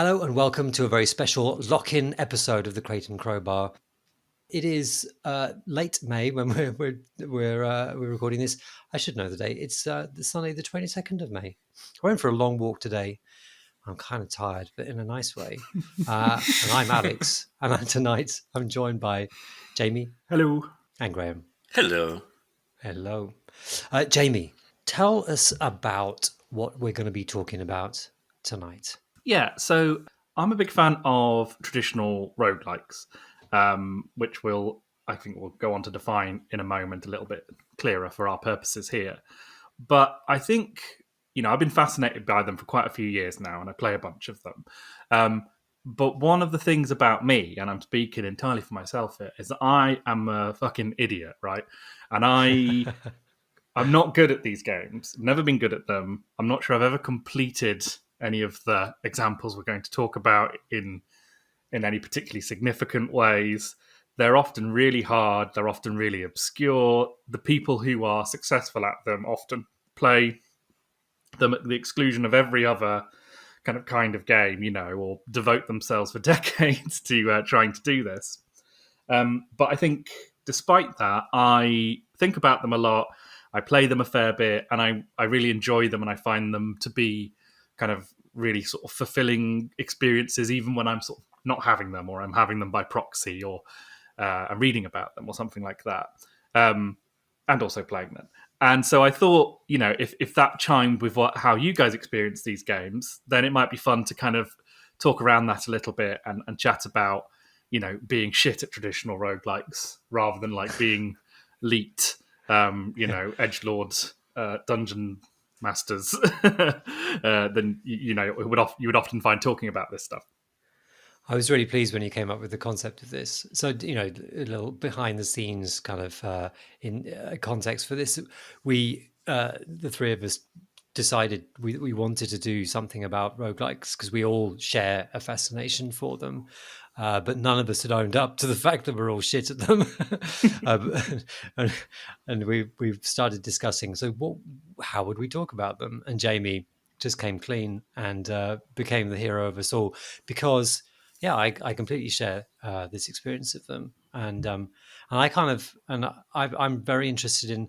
Hello and welcome to a very special lock-in episode of the Crate and Crowbar. It is late May when we're recording this. I should know the date. It's the Sunday, the 22nd of May. I went for a long walk today. I'm kind of tired, but in a nice way. And I'm Alex, and tonight I'm joined by Jamie. Hello. And Graham. Hello. Hello. Jamie, tell us about what we're going to be talking about tonight. Yeah, so I'm a big fan of traditional roguelikes, which I think we'll go on to define in a moment a little bit clearer for our purposes here. But I think, I've been fascinated by them for quite a few years now, and I play a bunch of them. But one of the things about me, and I'm speaking entirely for myself here, is that I am a fucking idiot, right? And I'm not good at these games. Never been good at them. I'm not sure I've ever completed any of the examples we're going to talk about in any particularly significant ways. They're often really hard. They're often really obscure. The people who are successful at them often play them at the exclusion of every other kind of game, or devote themselves for decades to trying to do this. But I think despite that, I think about them a lot. I play them a fair bit, and I really enjoy them, and I find them to be kind of really sort of fulfilling experiences, even when I'm sort of not having them, or I'm having them by proxy, or I'm reading about them, or something like that, and also playing them. And so I thought, if that chimed with how you guys experience these games, then it might be fun to kind of talk around that a little bit and chat about, being shit at traditional roguelikes rather than like being elite, edgelords, dungeon masters, then you would often find talking about this stuff. I was really pleased when you came up with the concept of this. So, a little behind the scenes kind of in context for this. We, the three of us, decided we wanted to do something about roguelikes because we all share a fascination for them. But none of us had owned up to the fact that we're all shit at them. And we've started discussing, so how would we talk about them? And Jamie just came clean and became the hero of us all because... Yeah, I completely share this experience of them, and I'm very interested in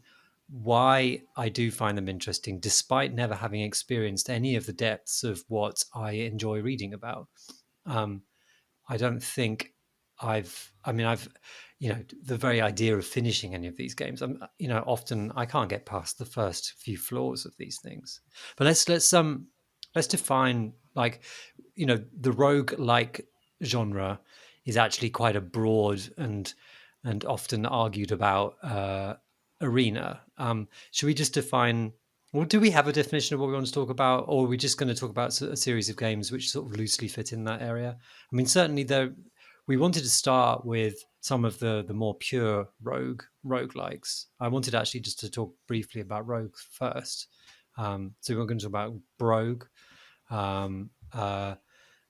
why I do find them interesting, despite never having experienced any of the depths of what I enjoy reading about. I don't think the very idea of finishing any of these games, often I can't get past the first few floors of these things. But let's define, the rogue-like genre is actually quite a broad and often argued about arena. Should we just define, or do we have a definition of what we want to talk about, or are we just going to talk about a series of games which sort of loosely fit in that area? I mean, certainly we wanted to start with some of the more pure roguelikes. I wanted actually just to talk briefly about Rogue first. So we're going to talk about Brogue,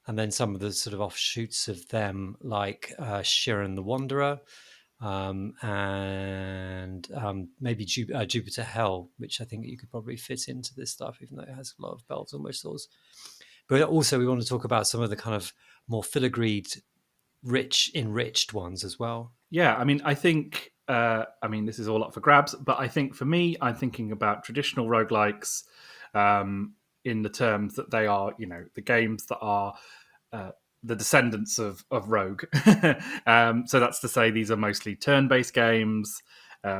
and then some of the sort of offshoots of them, like Sharon the Wanderer, and maybe Jupiter Hell, which I think you could probably fit into this stuff, even though it has a lot of bells and whistles. But also we want to talk about some of the kind of more filigreed, enriched ones as well. Yeah, I mean, I think, this is all up for grabs, but I think for me, I'm thinking about traditional roguelikes in the terms that they are, the games that are the descendants of Rogue. So that's to say these are mostly turn-based games.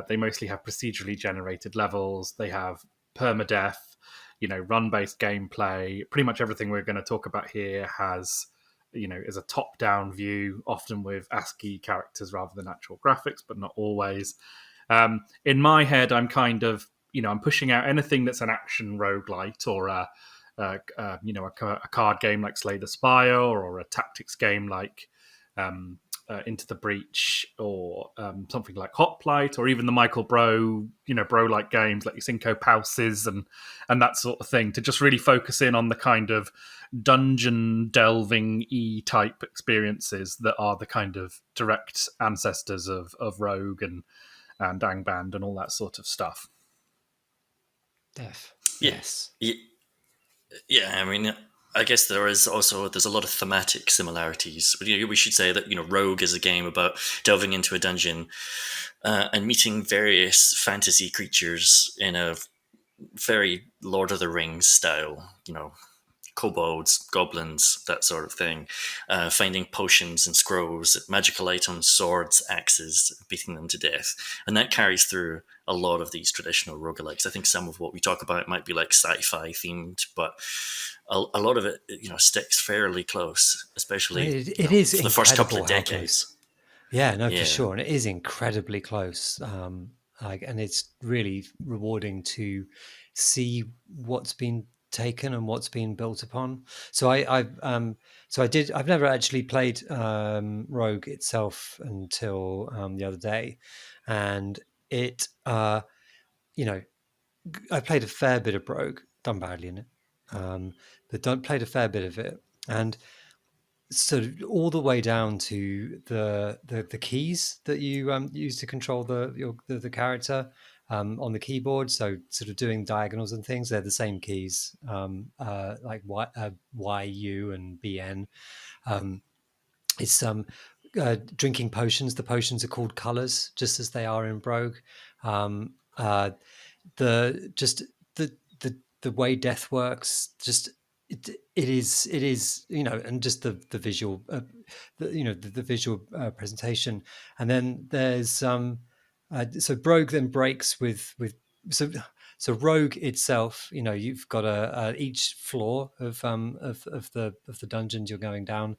They mostly have procedurally generated levels. They have permadeath, run-based gameplay. Pretty much everything we're going to talk about here has, is a top-down view, often with ASCII characters rather than actual graphics, but not always. In my head, I'm kind of, I'm pushing out anything that's an action roguelite or a card game like Slay the Spire, or a tactics game like Into the Breach, or something like Hoplite, or even the Michael Bro-like games like Cinco Pauses and that sort of thing, to just really focus in on the kind of dungeon delving type experiences that are the kind of direct ancestors of Rogue and Angband and all that sort of stuff. Def. Yes. Yeah, I mean, I guess there's a lot of thematic similarities. We should say that Rogue is a game about delving into a dungeon and meeting various fantasy creatures in a very Lord of the Rings style. Kobolds, goblins, that sort of thing. Finding potions and scrolls, magical items, swords, axes, beating them to death. And that carries through a lot of these traditional roguelikes. I think some of what we talk about might be like sci-fi themed, but a lot of it, sticks fairly close, I mean, especially, it is for the first couple incredible of how close. decades. Yeah, no, for Yeah. sure, and it is incredibly close. And it's really rewarding to see what's been taken and what's been built upon. So I've never actually played Rogue itself until the other day, and it, you know, I played a fair bit of Rogue, done badly in it, but done played a fair bit of it, and so all the way down to the keys that you use to control the character on the keyboard. So sort of doing diagonals and things, they're the same keys, like Y, U, and BN. Um, it's drinking potions. The potions are called colors, just as they are in Brogue. Um, uh, the just the way death works, just it is and just the visual, the visual presentation. And then there's so Brogue then breaks so so Rogue itself, you've got a each floor of the dungeons you're going down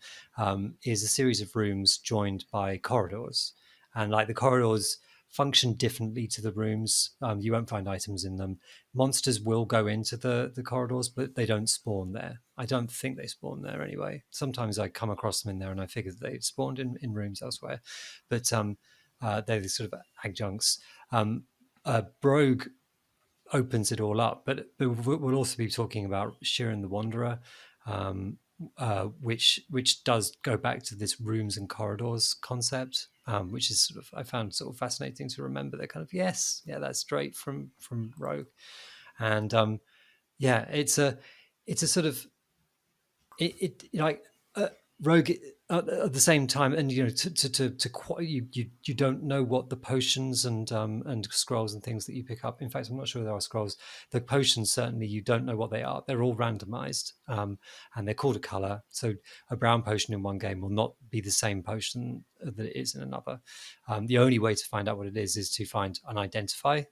is a series of rooms joined by corridors, and like the corridors function differently to the rooms. You won't find items in them. Monsters will go into the corridors, but they don't spawn there. I don't think they spawn there anyway. Sometimes I come across them in there and I figure that they've spawned in rooms elsewhere. But they're the sort of adjuncts. Brogue opens it all up, but we'll also be talking about Sharon the Wanderer, um, which does go back to this rooms and corridors concept, which is sort of, I found sort of fascinating to remember. They're kind of, yes, yeah, that's straight from Rogue. And yeah, it's a sort of like Rogue at the same time, and you don't know what the potions and scrolls and things that you pick up. In fact, I'm not sure there are scrolls. The potions, certainly you don't know what they are. They're all randomized, and they're called a color. So a brown potion in one game will not be the same potion that it is in another. The only way to find out what it is to find unidentified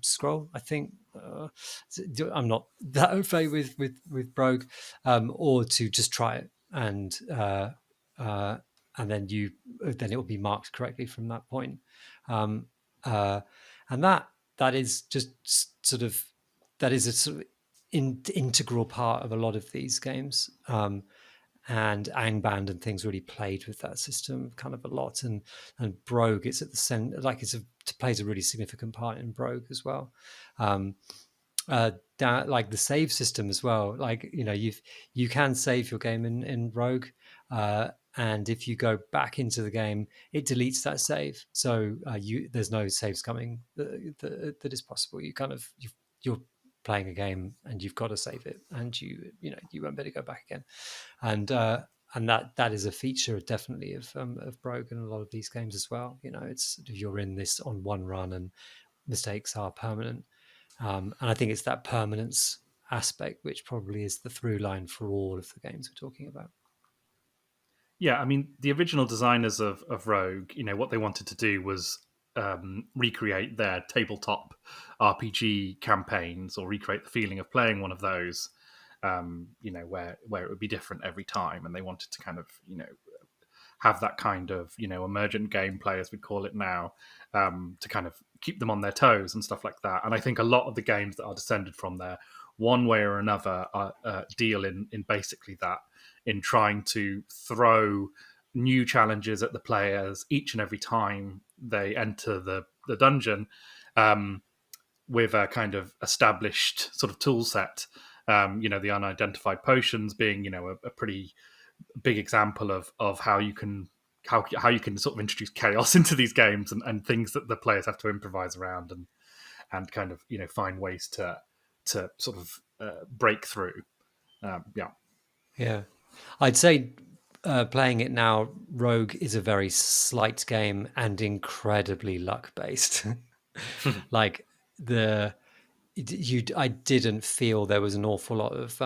scroll. I think I'm not that au fait with Brogue, or to just try it and then it will be marked correctly from that point, um, uh, and that is just sort of that is a sort of integral part of a lot of these games. And Angband and things really played with that system kind of a lot, and Brogue, it's at the center, like it plays a really significant part in Brogue as well. Um, like the save system as well. Like you can save your game in Rogue, and if you go back into the game, it deletes that save. So there's no saves coming that is possible. You're playing a game and you've got to save it, and you won't be able to go back again. And that is a feature definitely of Brogue in a lot of these games as well. It's you're in this on one run and mistakes are permanent. And I think it's that permanence aspect which probably is the through line for all of the games we're talking about. Yeah, I mean, the original designers of Rogue, what they wanted to do was recreate their tabletop RPG campaigns, or recreate the feeling of playing one of those, where it would be different every time, and they wanted to kind of, have that kind of, emergent gameplay, as we call it now, to kind of keep them on their toes and stuff like that. And I think a lot of the games that are descended from there, one way or another, deal in basically that, in trying to throw new challenges at the players each and every time they enter the dungeon, with a kind of established sort of tool set. The unidentified potions being, a pretty big example of how you can sort of introduce chaos into these games, and things that the players have to improvise around, and kind of find ways to sort of break through. Yeah. Yeah. I'd say playing it now, Rogue is a very slight game and incredibly luck based. Like I didn't feel there was an awful lot of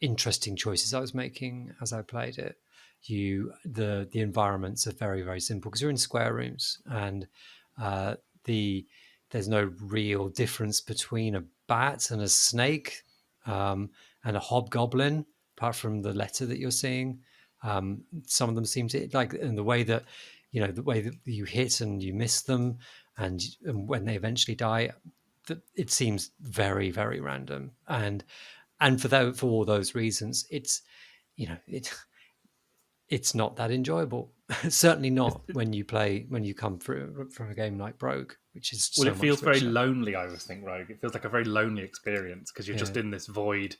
interesting choices I was making as I played it. The environments are very, very simple because you're in square rooms, and uh, the there's no real difference between a bat and a snake, and a hobgoblin, apart from the letter that you're seeing. Some of them seem to like in the way that the way that you hit and you miss them, and when they eventually die, it seems very, very random. And for all those reasons, it's you know it it's not that enjoyable. Certainly not when you come through from a game like Rogue, which is Well, so it feels much very richer. lonely. I always think Rogue. It feels like a very lonely experience because you're just Yeah, in this void.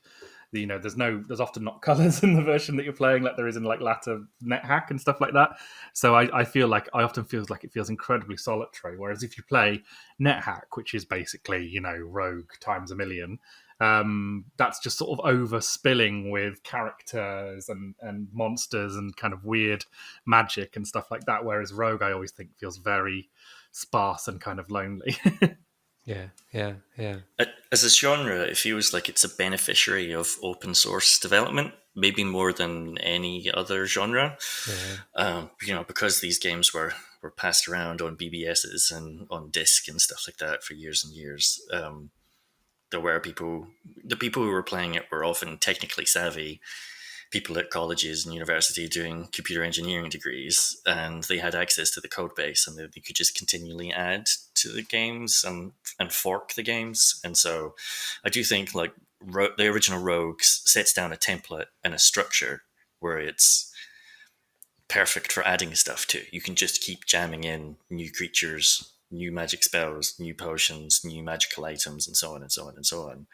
There's often not colors in the version that you're playing, like there is in like latter NetHack and stuff like that. So I feel like I often feels like it feels incredibly solitary. Whereas if you play NetHack, which is basically Rogue times a million, that's just sort of overspilling with characters and monsters and kind of weird magic and stuff like that. Whereas Rogue, I always think feels very sparse and kind of lonely. yeah, yeah, yeah, As a genre, it feels like it's a beneficiary of open source development, maybe more than any other genre. yeah, Because these games were passed around on BBSs and on disk and stuff like that for years and years. There were the people who were playing it were often technically savvy people at colleges and university doing computer engineering degrees, and they had access to the code base, and they could just continually add to the games and fork the games. And so I do think like the original Rogues sets down a template and a structure where it's perfect for adding stuff to. You can just keep jamming in new creatures, new magic spells, new potions, new magical items, and so on and so on and so on.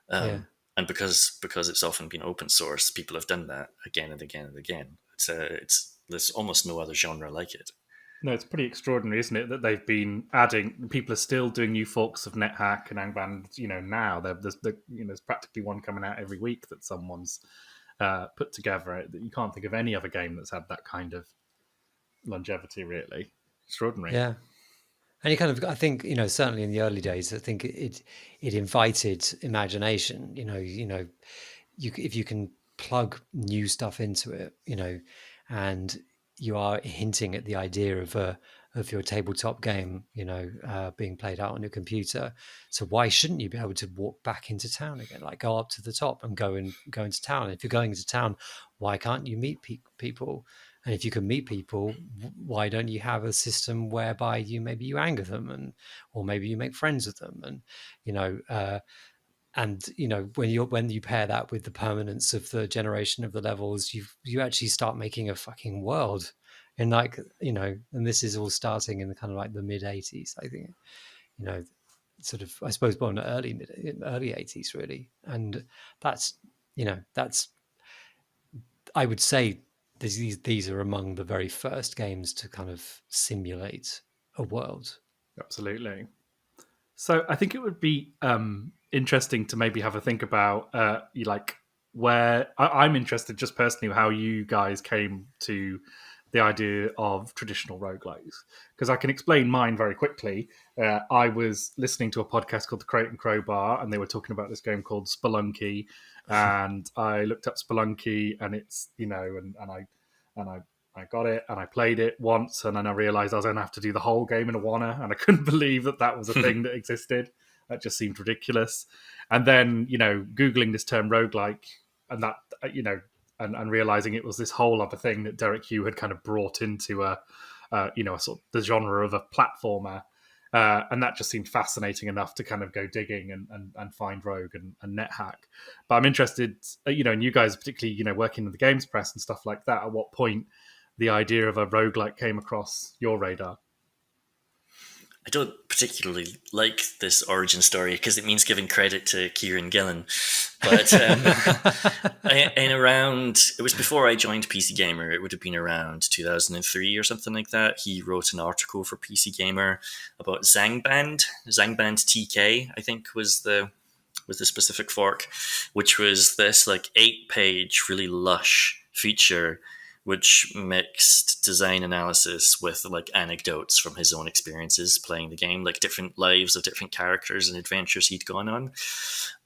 yeah. And because it's often been open source, people have done that again and again and again. There's almost no other genre like it. No, it's pretty extraordinary, isn't it, that they've been adding. People are still doing new forks of NetHack and Angband. Now there's practically one coming out every week that someone's put together. That you can't think of any other game that's had that kind of longevity. Really extraordinary. Yeah. And you kind of, I think, certainly in the early days, I think it invited imagination. If you can plug new stuff into it, and you are hinting at the idea of your tabletop game, being played out on your computer. So why shouldn't you be able to walk back into town again, like go up to the top and go into town? If you're going into town, why can't you meet people? And if you can meet people, why don't you have a system whereby maybe you anger them, or maybe you make friends with them, and when you pair that with the permanence of the generation of the levels, you actually start making a fucking world. And and this is all starting in the kind of like the mid 80s, I think, sort of, I suppose, born early 80s really. And that's I would say these are among the very first games to kind of simulate a world. Absolutely. So I think it would be interesting to maybe have a think about where I'm interested just personally how you guys came to the idea of traditional roguelikes, because I can explain mine very quickly. I was listening to a podcast called The Crate and Crowbar, and they were talking about this game called Spelunky, and I looked up Spelunky, and it's I got it and I played it once, and then I realized I was going to have to do the whole game in a wanna, and I couldn't believe that was a thing that existed. That just seemed ridiculous. And then googling this term roguelike, and that and realizing it was this whole other thing that Derek Hugh had kind of brought into a sort of the genre of a platformer. And that just seemed fascinating enough to kind of go digging and find Rogue and NetHack. But I'm interested, in you guys, particularly, working in the games press and stuff like that, at what point the idea of a roguelike came across your radar. I don't particularly like this origin story because it means giving credit to Kieran Gillen. But it was before I joined PC Gamer. It would have been around 2003 or something like that. He wrote an article for PC Gamer about Zangband TK, I think was the with the specific fork, which was this like 8-page, really lush feature which mixed design analysis with like anecdotes from his own experiences playing the game, like different lives of different characters and adventures he'd gone on.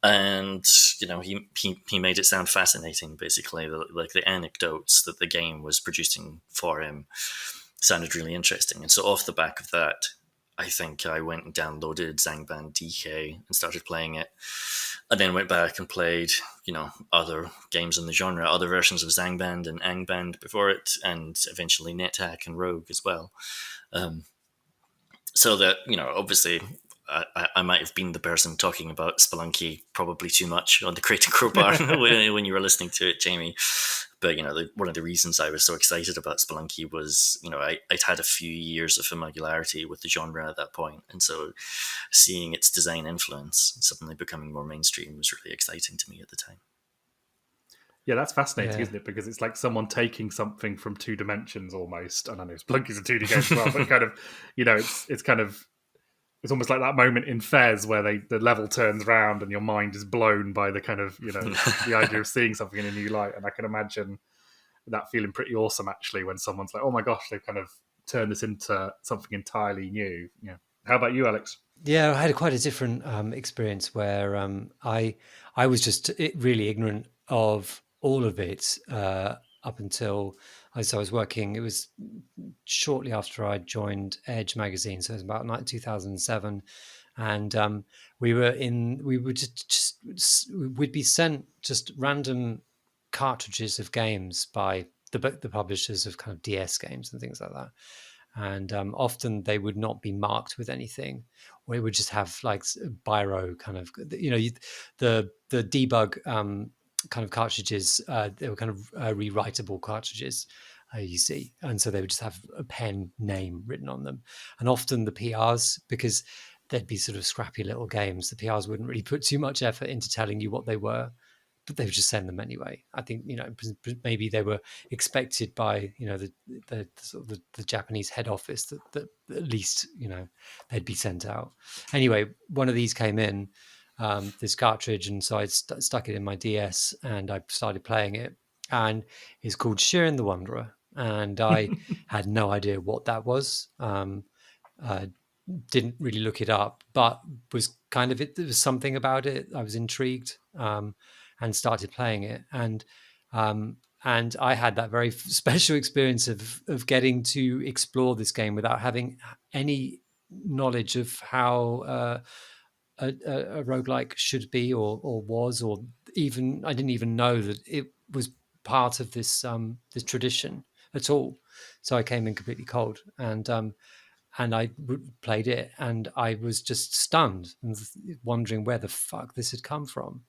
And he made it sound fascinating. Basically, like the anecdotes that the game was producing for him sounded really interesting. And so off the back of that, I think I went and downloaded Zangband DK and started playing it, and then went back and played, other games in the genre, other versions of Zangband and Angband before it, and eventually NetHack and Rogue as well. So that, obviously I might have been the person talking about Spelunky probably too much on the Crate and Crowbar when you were listening to it, Jamie. But, one of the reasons I was so excited about Spelunky was, I'd had a few years of familiarity with the genre at that point. And so seeing its design influence suddenly becoming more mainstream was really exciting to me at the time. Yeah, that's fascinating, isn't it? Because it's like someone taking something from two dimensions almost. And I know Spelunky's a 2D game as well, but kind of, it's almost like that moment in Fez where the level turns around and your mind is blown by the kind of, the idea of seeing something in a new light. And I can imagine that feeling pretty awesome, actually, when someone's like, oh my gosh, they've kind of turned this into something entirely new. Yeah. How about you, Alex? Yeah, I had quite a different experience where I was just really ignorant of all of it up until I was working. It was shortly after I joined Edge magazine, so it was about 2007, and we'd be sent just random cartridges of games by the publishers of kind of DS games and things like that. And often they would not be marked with anything, or it would just have like biro kind of, the debug kind of cartridges. They were kind of rewritable cartridges, you see, and so they would just have a pen name written on them. And often the PRs, because they'd be sort of scrappy little games, the PRs wouldn't really put too much effort into telling you what they were, but they would just send them anyway. I think maybe they were expected by the sort of the Japanese head office that at least they'd be sent out. Anyway, one of these came in, this cartridge, and so I stuck it in my DS and I started playing it. And it's called Sharon the Wanderer, and I had no idea what that was. Didn't really look it up, but was kind of there was something about it. I was intrigued. And started playing it, and I had that very special experience of getting to explore this game without having any knowledge of how a roguelike should be or was, or even I didn't even know that it was part of this this tradition at all. So I came in completely cold, and I played it, and I was just stunned and wondering where the fuck this had come from.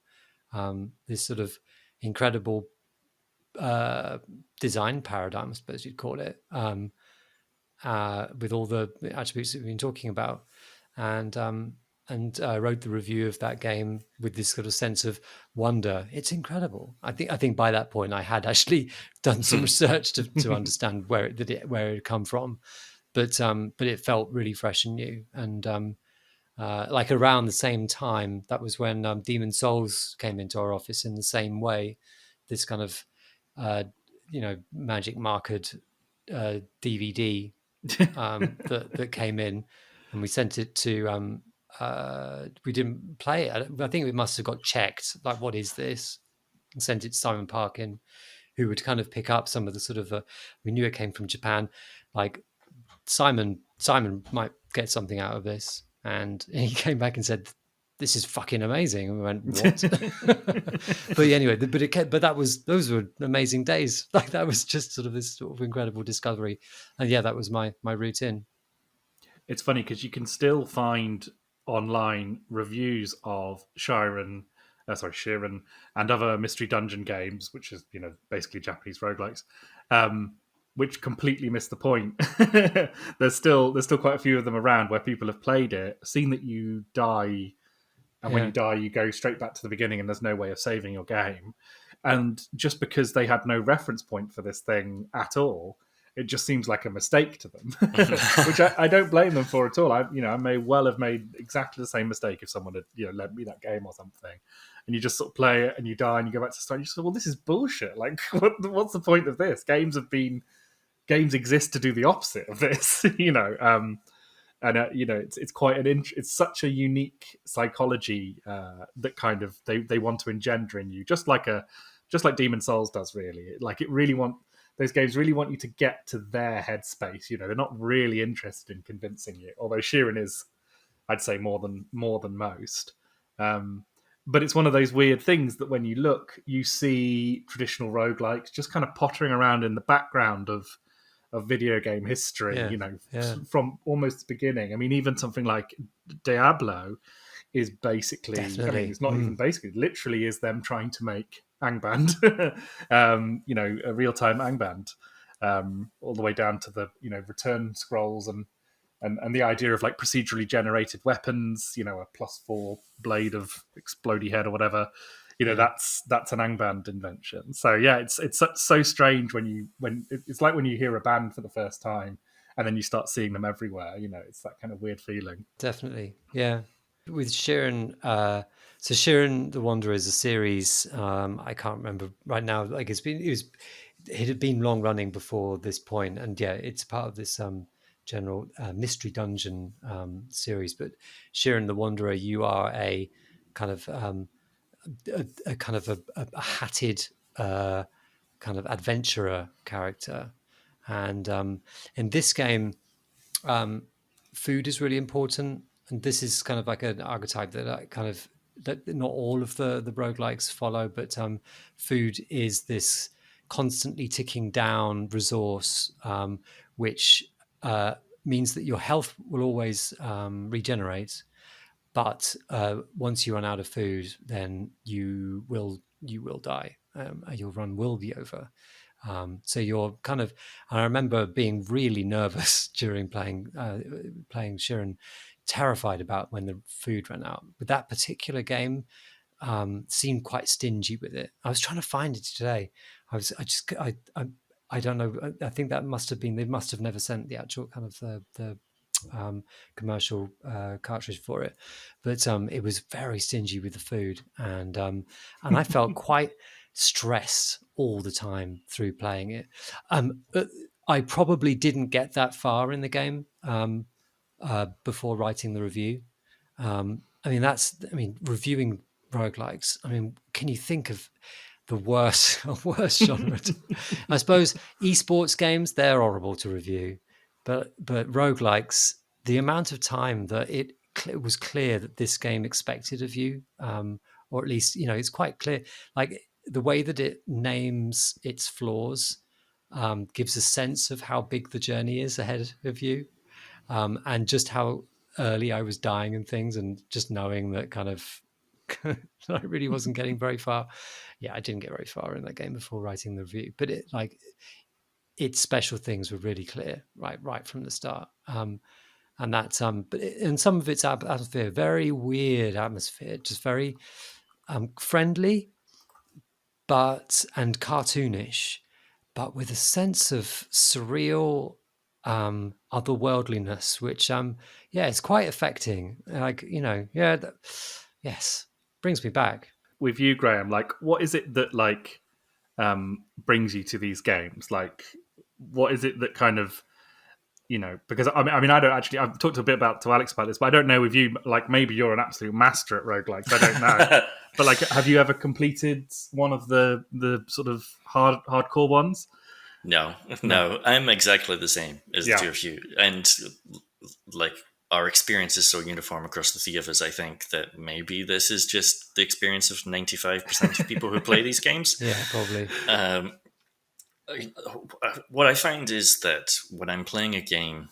This sort of incredible design paradigm, I suppose you'd call it, with all the attributes that we've been talking about, and wrote the review of that game with this sort of sense of wonder. It's incredible. I think by that point I had actually done some research to understand where it had come from, but it felt really fresh and new. And like around the same time, that was when Demon Souls came into our office in the same way. This kind of, magic markered DVD that came in, and we sent it to. We didn't play it. I think it must have got checked. Like, what is this? And sent it to Simon Parkin, who would kind of pick up some of the sort of. We knew it came from Japan. Like Simon might get something out of this. And he came back and said, "This is fucking amazing." And we went, "What?" But anyway, those were amazing days. Like, that was just sort of this sort of incredible discovery. And yeah, that was my route in. It's funny because you can still find online reviews of Sharon and other Mystery Dungeon games, which is basically Japanese roguelikes, which completely miss the point. There's still quite a few of them around where people have played it, seen that you die, and when you die, you go straight back to the beginning, and there's no way of saving your game. And just because they had no reference point for this thing at all, it just seems like a mistake to them, which I don't blame them for at all. I may well have made exactly the same mistake if someone had lent me that game or something, and you just sort of play it and you die and you go back to start. You just say, well, this is bullshit. Like, what's the point of this? Games exist to do the opposite of this, and it's quite it's such a unique psychology that kind of they want to engender in you, just like Demon Souls does, really. Like, those games really want you to get to their headspace. They're not really interested in convincing you, although Sharon is, I'd say, more than most. But it's one of those weird things that when you look, you see traditional roguelikes just kind of pottering around in the background of video game history, from almost the beginning. I mean, even something like Diablo is basically, Definitely. I mean, it's not even basically, literally is them trying to make Angband, a real-time Angband, all the way down to the, return scrolls and the idea of like procedurally generated weapons, a +4 blade of explodey head or whatever. That's an Angband invention. So yeah, it's so strange when it's like when you hear a band for the first time and then you start seeing them everywhere. It's that kind of weird feeling. Definitely, yeah. With Sharon, so Sharon the Wanderer is a series. I can't remember right now. Like, it had been long running before this point, and yeah, it's part of this general mystery dungeon series. But Sharon the Wanderer, you are a kind of a hatted kind of adventurer character, and in this game, food is really important, and this is kind of like an archetype that not all of the roguelikes follow, but food is this constantly ticking down resource, which means that your health will always regenerate. But once you run out of food, then you will die. Your run will be over. So you're kind of. I remember being really nervous during playing Sharon, terrified about when the food ran out. But that particular game seemed quite stingy with it. I was trying to find it today. I don't know. I think that must have been. They must have never sent the actual kind of the commercial cartridge for it, but it was very stingy with the food, and I felt quite stressed all the time through playing it. I probably didn't get that far in the game before writing the review. Reviewing roguelikes. I mean, can you think of the worst genre? I suppose esports games, they're horrible to review. But roguelikes, the amount of time that it was clear that this game expected of you, or at least, it's quite clear. Like, the way that it names its flaws gives a sense of how big the journey is ahead of you, and just how early I was dying and things, and just knowing that kind of I really wasn't getting very far. Yeah, I didn't get very far in that game before writing the review, but its special things were really clear right from the start, and that's and some of its atmosphere, very weird atmosphere, just very friendly, and cartoonish, but with a sense of surreal otherworldliness, which it's quite affecting. Yes, brings me back. With you, Graham, like, what is it that brings you to these games? Like, what is it that kind of, because I mean, I don't actually, I've talked a bit to Alex about this, but I don't know with you, like, maybe you're an absolute master at roguelikes, I don't know. But like, have you ever completed one of the sort of hardcore ones? No, I'm exactly the same as the two of you. And like, our experience is so uniform across the three of us, I think that maybe this is just the experience of 95% of people who play these games. Yeah, probably. What I find is that when I'm playing a game,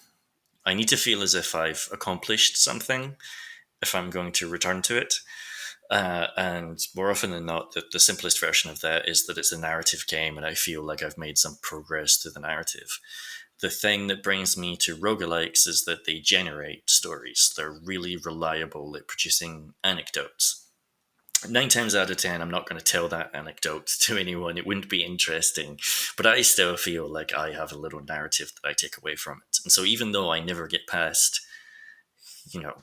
I need to feel as if I've accomplished something if I'm going to return to it. And more often than not, the simplest version of that is that it's a narrative game and I feel like I've made some progress through the narrative. The thing that brings me to roguelikes is that they generate stories. They're really reliable at producing anecdotes. Nine times out of 10, I'm not going to tell that anecdote to anyone. It wouldn't be interesting. But I still feel like I have a little narrative that I take away from it. And so even though I never get past, you know,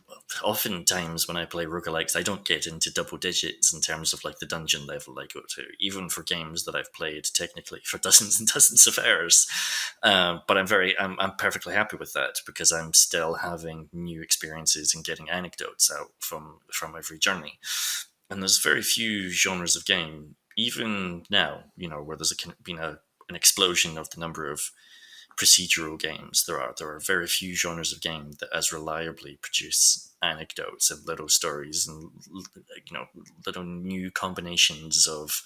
oftentimes when I play roguelikes, I don't get into double digits in terms of like the dungeon level I go to, even for games that I've played technically for dozens and dozens of hours. But I'm perfectly happy with that because I'm still having new experiences and getting anecdotes out from every journey. And there's very few genres of game, even now, where there's been an explosion of the number of procedural games there are very few genres of game that as reliably produce anecdotes and little stories and little new combinations of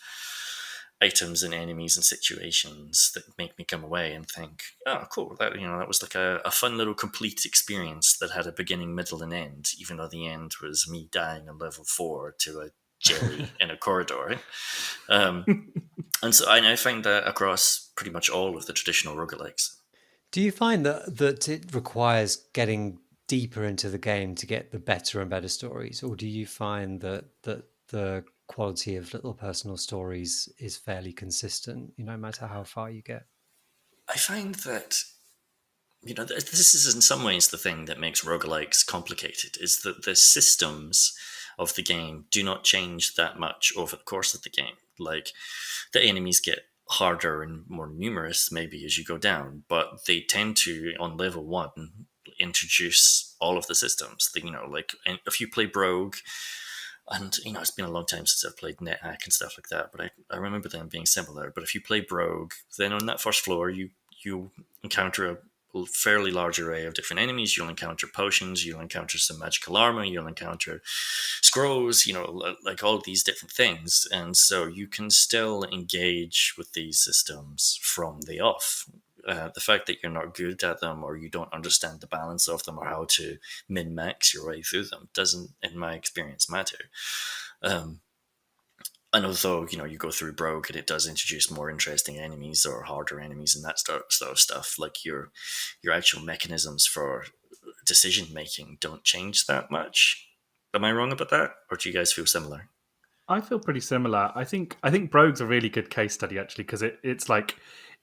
items and enemies and situations that make me come away and think, oh cool, that was like a fun little complete experience that had a beginning, middle and end, even though the end was me dying on level 4 to a jelly in a corridor. And so I find that across pretty much all of the traditional roguelikes. Do you find that it requires getting deeper into the game to get the better and better stories, or do you find that the quality of little personal stories is fairly consistent, no matter how far you get? I find that this is in some ways the thing that makes roguelikes complicated, is that the systems of the game do not change that much over the course of the game. Like, the enemies get harder and more numerous maybe as you go down, but they tend to, on level 1, introduce all of the systems. Like, if you play Brogue, and it's been a long time since I've played NetHack and stuff like that, but I remember them being similar. But if you play Brogue, then on that first floor you encounter a fairly large array of different enemies. You'll encounter potions, you'll encounter some magical armor, you'll encounter scrolls, like all these different things. And so you can still engage with these systems from the off. The fact that you're not good at them, or you don't understand the balance of them, or how to min-max your way through them, doesn't, in my experience, matter. And although, you go through Brogue and it does introduce more interesting enemies or harder enemies and that sort of stuff, like your actual mechanisms for decision making don't change that much. Am I wrong about that, or do you guys feel similar? I feel pretty similar. I think Brogue's a really good case study actually, because it's like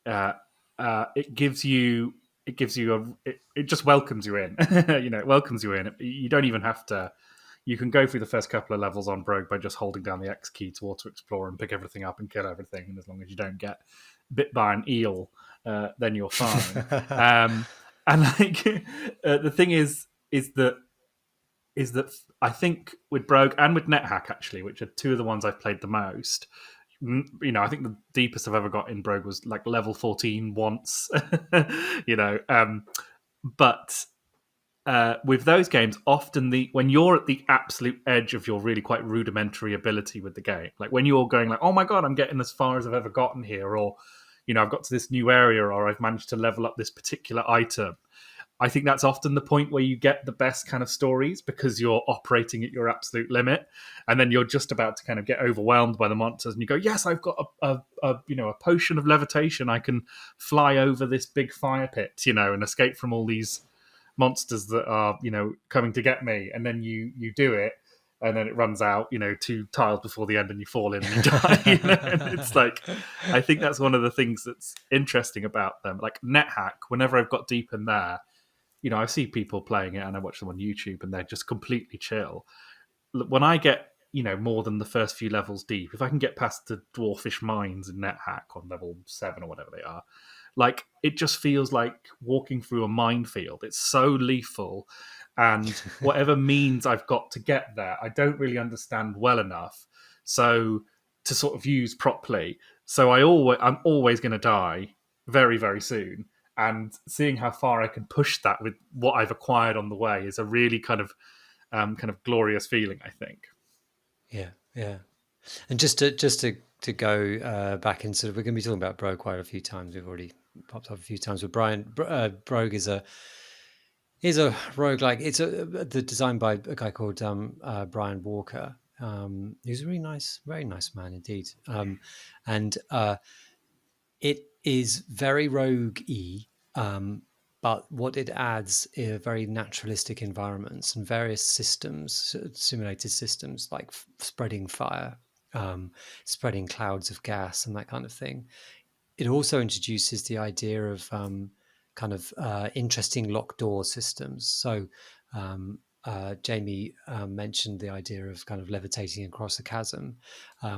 it gives you it just welcomes you in. It welcomes you in. You don't even have to. You can go through the first couple of levels on Brogue by just holding down the X key to auto explore and pick everything up and kill everything. And as long as you don't get bit by an eel, then you're fine. And like the thing is that I think with Brogue and with NetHack actually, which are two of the ones I've played the most. I think the deepest I've ever got in Brogue was like level 14 once. But with those games, often when you're at the absolute edge of your really quite rudimentary ability with the game, like when you're going like, oh my god, I'm getting as far as I've ever gotten here, or I've got to this new area, or I've managed to level up this particular item. I think that's often the point where you get the best kind of stories, because you're operating at your absolute limit, and then you're just about to kind of get overwhelmed by the monsters, and you go, "Yes, I've got a potion of levitation. I can fly over this big fire pit, and escape from all these monsters that are coming to get me." And then you do it, and then it runs out 2 tiles before the end, and you fall in and you die. And it's like, I think that's one of the things that's interesting about them. Like NetHack, whenever I've got deep in there, I see people playing it and I watch them on YouTube and they're just completely chill. When I get more than the first few levels deep, if I can get past the dwarfish mines in NetHack on level 7 or whatever they are, like, it just feels like walking through a minefield. It's so lethal, and whatever means I've got to get there, I don't really understand well enough so to sort of use properly. So I'm always going to die very, very soon. And seeing how far I can push that with what I've acquired on the way is a really kind of glorious feeling, I think. Yeah. And just to go back into, we're going to be talking about Brogue quite a few times. We've already popped up a few times with Brian. Brogue is a roguelike. It's designed by a guy called Brian Walker. He's a really very nice man indeed. And it is very rogue-y, but what it adds are very naturalistic environments and various systems, simulated systems like spreading fire, spreading clouds of gas, and that kind of thing. It also introduces the idea of interesting locked door systems. So Jamie mentioned the idea of kind of levitating across a chasm.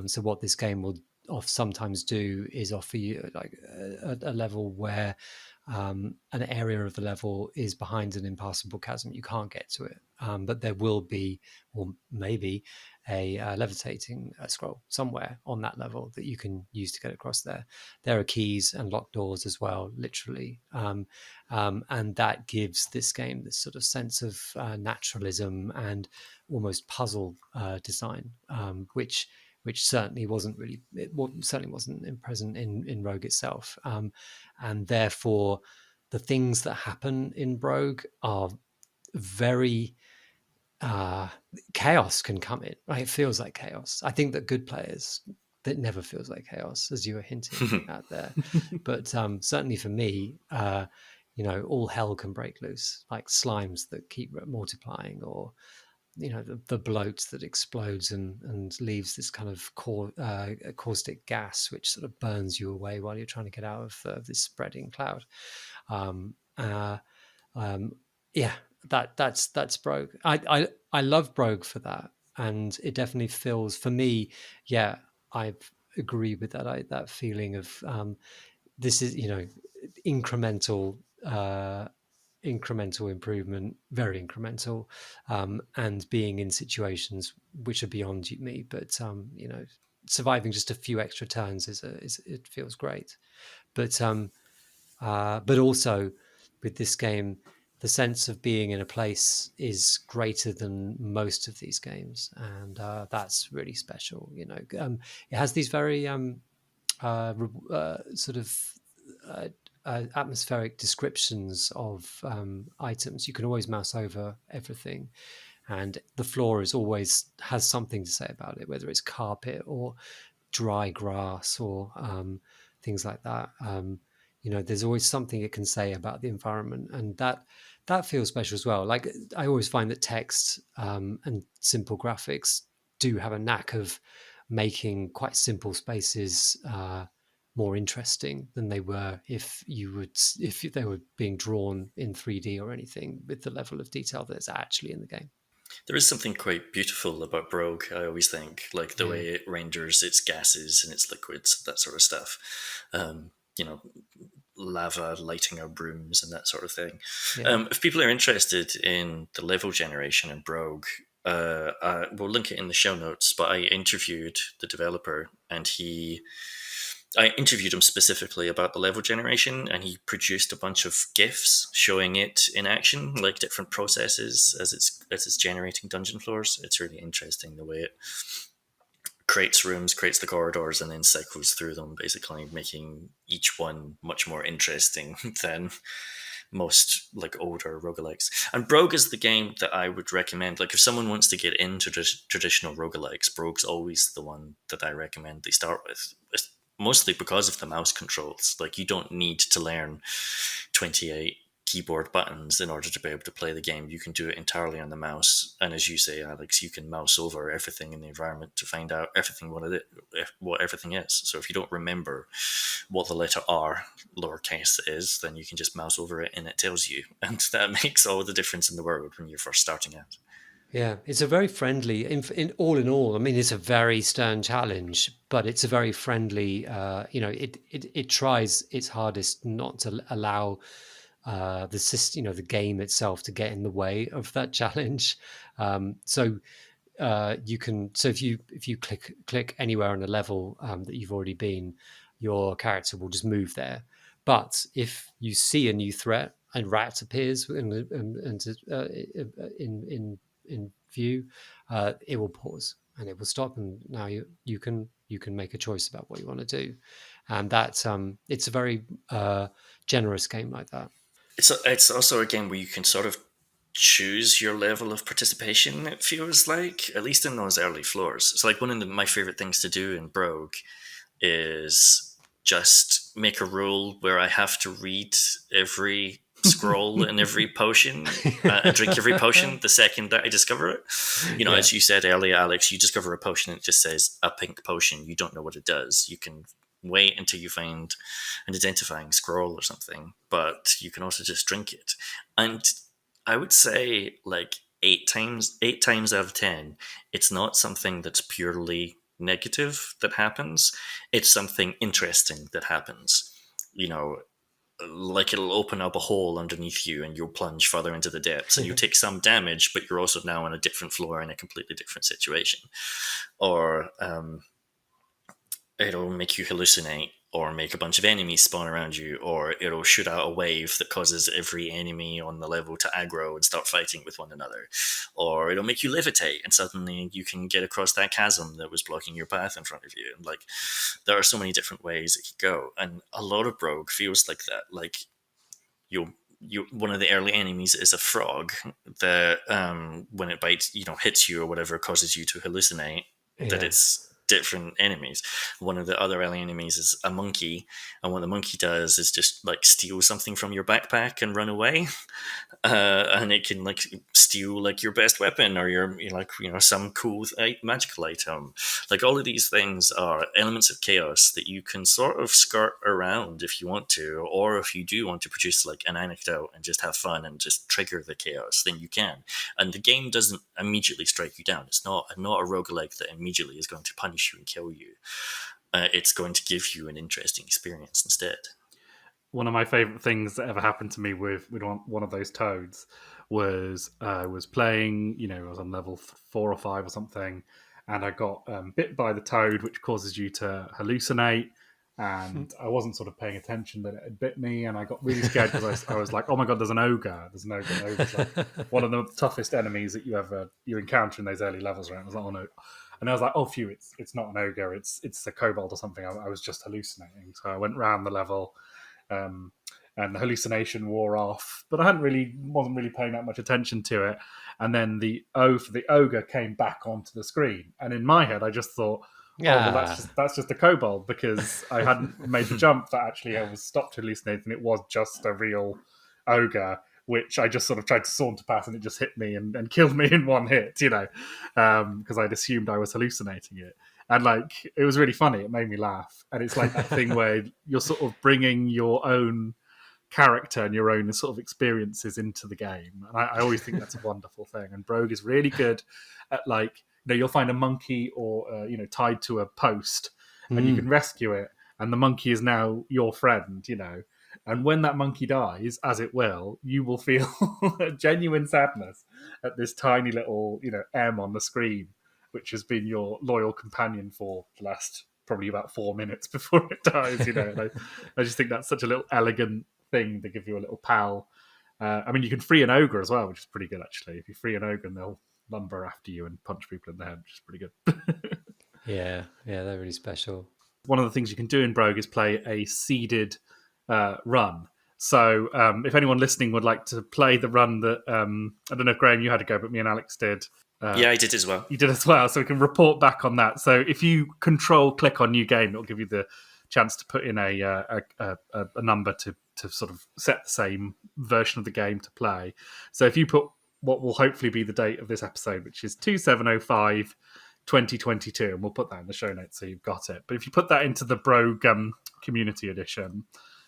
So what this game will sometimes do is offer you like a level where an area of the level is behind an impassable chasm. You can't get to it, but there will be, or maybe, a levitating scroll somewhere on that level that you can use to get across there. There are keys and locked doors as well, literally, and that gives this game this sort of sense of naturalism and almost puzzle design, which certainly wasn't present in Rogue itself, and therefore the things that happen in Rogue are very chaos can come in, right? It feels like chaos. I think that good players, that never feels like chaos, as you were hinting at there. But certainly for me, all hell can break loose, like slimes that keep multiplying, or the bloat that explodes and leaves this kind of caustic gas which sort of burns you away while you're trying to get out of this spreading cloud. Yeah, that's Brogue. I love Brogue for that, and it definitely feels, for me, yeah, I agree with that. That feeling of this is incremental improvement, very incremental, and being in situations which are beyond me, but surviving just a few extra turns it feels great. But also with this game, the sense of being in a place is greater than most of these games, and that's really special. It has these very sort of atmospheric descriptions of items. You can always mouse over everything, and the floor always has something to say about it, whether it's carpet or dry grass or things like that. There's always something it can say about the environment, and that feels special as well. Like, I always find that text and simple graphics do have a knack of making quite simple spaces more interesting than they were if they were being drawn in 3D or anything, with the level of detail that's actually in the game. There is something quite beautiful about Brogue, I always think, like the way it renders its gases and its liquids, that sort of stuff. Lava lighting our brooms and that sort of thing. Yeah. If people are interested in the level generation in Brogue, we'll link it in the show notes, but I interviewed the developer, and I interviewed him specifically about the level generation, and he produced a bunch of GIFs showing it in action, like different processes as it's generating dungeon floors. It's really interesting the way it creates rooms, creates the corridors, and then cycles through them, basically making each one much more interesting than most like older roguelikes. And Brogue is the game that I would recommend. Like, if someone wants to get into traditional roguelikes, Brogue's always the one that I recommend they start with. Mostly because of the mouse controls. Like, you don't need to learn 28 keyboard buttons in order to be able to play the game. You can do it entirely on the mouse, and as you say, Alex, you can mouse over everything in the environment to find out everything what everything is. So if you don't remember what the letter R lowercase is, then you can just mouse over it and it tells you, and that makes all the difference in the world when you're first starting out. Yeah, it's a very friendly, in all. I mean, it's a very stern challenge, but it's a very friendly. It tries its hardest not to allow the system, the game itself, to get in the way of that challenge. So you can. So if you click anywhere on a level that you've already been, your character will just move there. But if you see a new threat and rat appears in view, it will pause and it will stop, and now you can make a choice about what you want to do, and that's it's a very generous game like that. It's also a game where you can sort of choose your level of participation. It feels like, at least in those early floors. It's like one of my favorite things to do in Brogue is just make a rule where I have to read every scroll in every potion, drink every potion the second that I discover it. As you said earlier, Alex, you discover a potion and it just says a pink potion. You don't know what it does. You can wait until you find an identifying scroll or something, but you can also just drink it. And I would say like eight times out of 10, it's not something that's purely negative that happens. It's something interesting that happens. Like it'll open up a hole underneath you and you'll plunge further into the depths and you take some damage, but you're also now on a different floor in a completely different situation. Or it'll make you hallucinate, or make a bunch of enemies spawn around you, or it'll shoot out a wave that causes every enemy on the level to aggro and start fighting with one another, or it'll make you levitate and suddenly you can get across that chasm that was blocking your path in front of you. And like, there are so many different ways it could go, and a lot of Rogue feels like that. Like you one of the early enemies is a frog that when it bites, hits you or whatever, causes you to hallucinate that it's different enemies. One of the other early enemies is a monkey, and what the monkey does is just like steal something from your backpack and run away. And it can like steal like your best weapon or your some cool magical item. Like all of these things are elements of chaos that you can sort of skirt around if you want to, or if you do want to produce like an anecdote and just have fun and just trigger the chaos, then you can. And the game doesn't immediately strike you down. It's not a roguelike that immediately is going to punish you and kill you. It's going to give you an interesting experience instead. One of my favorite things that ever happened to me with one of those toads was I was playing, I was on level 4 or 5 or something, and I got bit by the toad, which causes you to hallucinate. And I wasn't sort of paying attention that it had bit me, and I got really scared because I was like, "Oh my god, there's an ogre! There's an ogre! An ogre's like one of the toughest enemies that you encounter in those early levels." Right? I was like, "Oh no!" And I was like, "Oh phew, it's not an ogre! It's a kobold or something." I was just hallucinating, so I went round the level, and the hallucination wore off. But I wasn't really paying that much attention to it. And then the O for the ogre came back onto the screen, and in my head, I just thought, well, that's just a kobold, because I hadn't made the jump that actually I was stopped hallucinating. It was just a real ogre, which I just sort of tried to saunter past, and it just hit me and killed me in one hit, because I'd assumed I was hallucinating it. And like, it was really funny. It made me laugh. And it's like that thing where you're sort of bringing your own character and your own sort of experiences into the game. And I always think that's a wonderful thing. And Brogue is really good at like, you'll find a monkey or tied to a post, and you can rescue it, and the monkey is now your friend, and when that monkey dies, as it will, you will feel a genuine sadness at this tiny little M on the screen, which has been your loyal companion for the last probably about 4 minutes before it dies. And I just think that's such a little elegant thing to give you a little pal. I mean, you can free an ogre as well, which is pretty good actually. If you free an ogre, and they'll lumber after you and punch people in the head, which is pretty good. yeah, they're really special. One of the things you can do in Brogue is play a seeded run. So if anyone listening would like to play the run that I don't know if Graham you had to go, but me and Alex did. Yeah, I did as well. You did as well, so we can report back on that. So if you click on new game, it'll give you the chance to put in a number to sort of set the same version of the game to play. So if you put what will hopefully be the date of this episode, which is 2705 2022, and we'll put that in the show notes so you've got it. But if you put that into the Brogue Community Edition,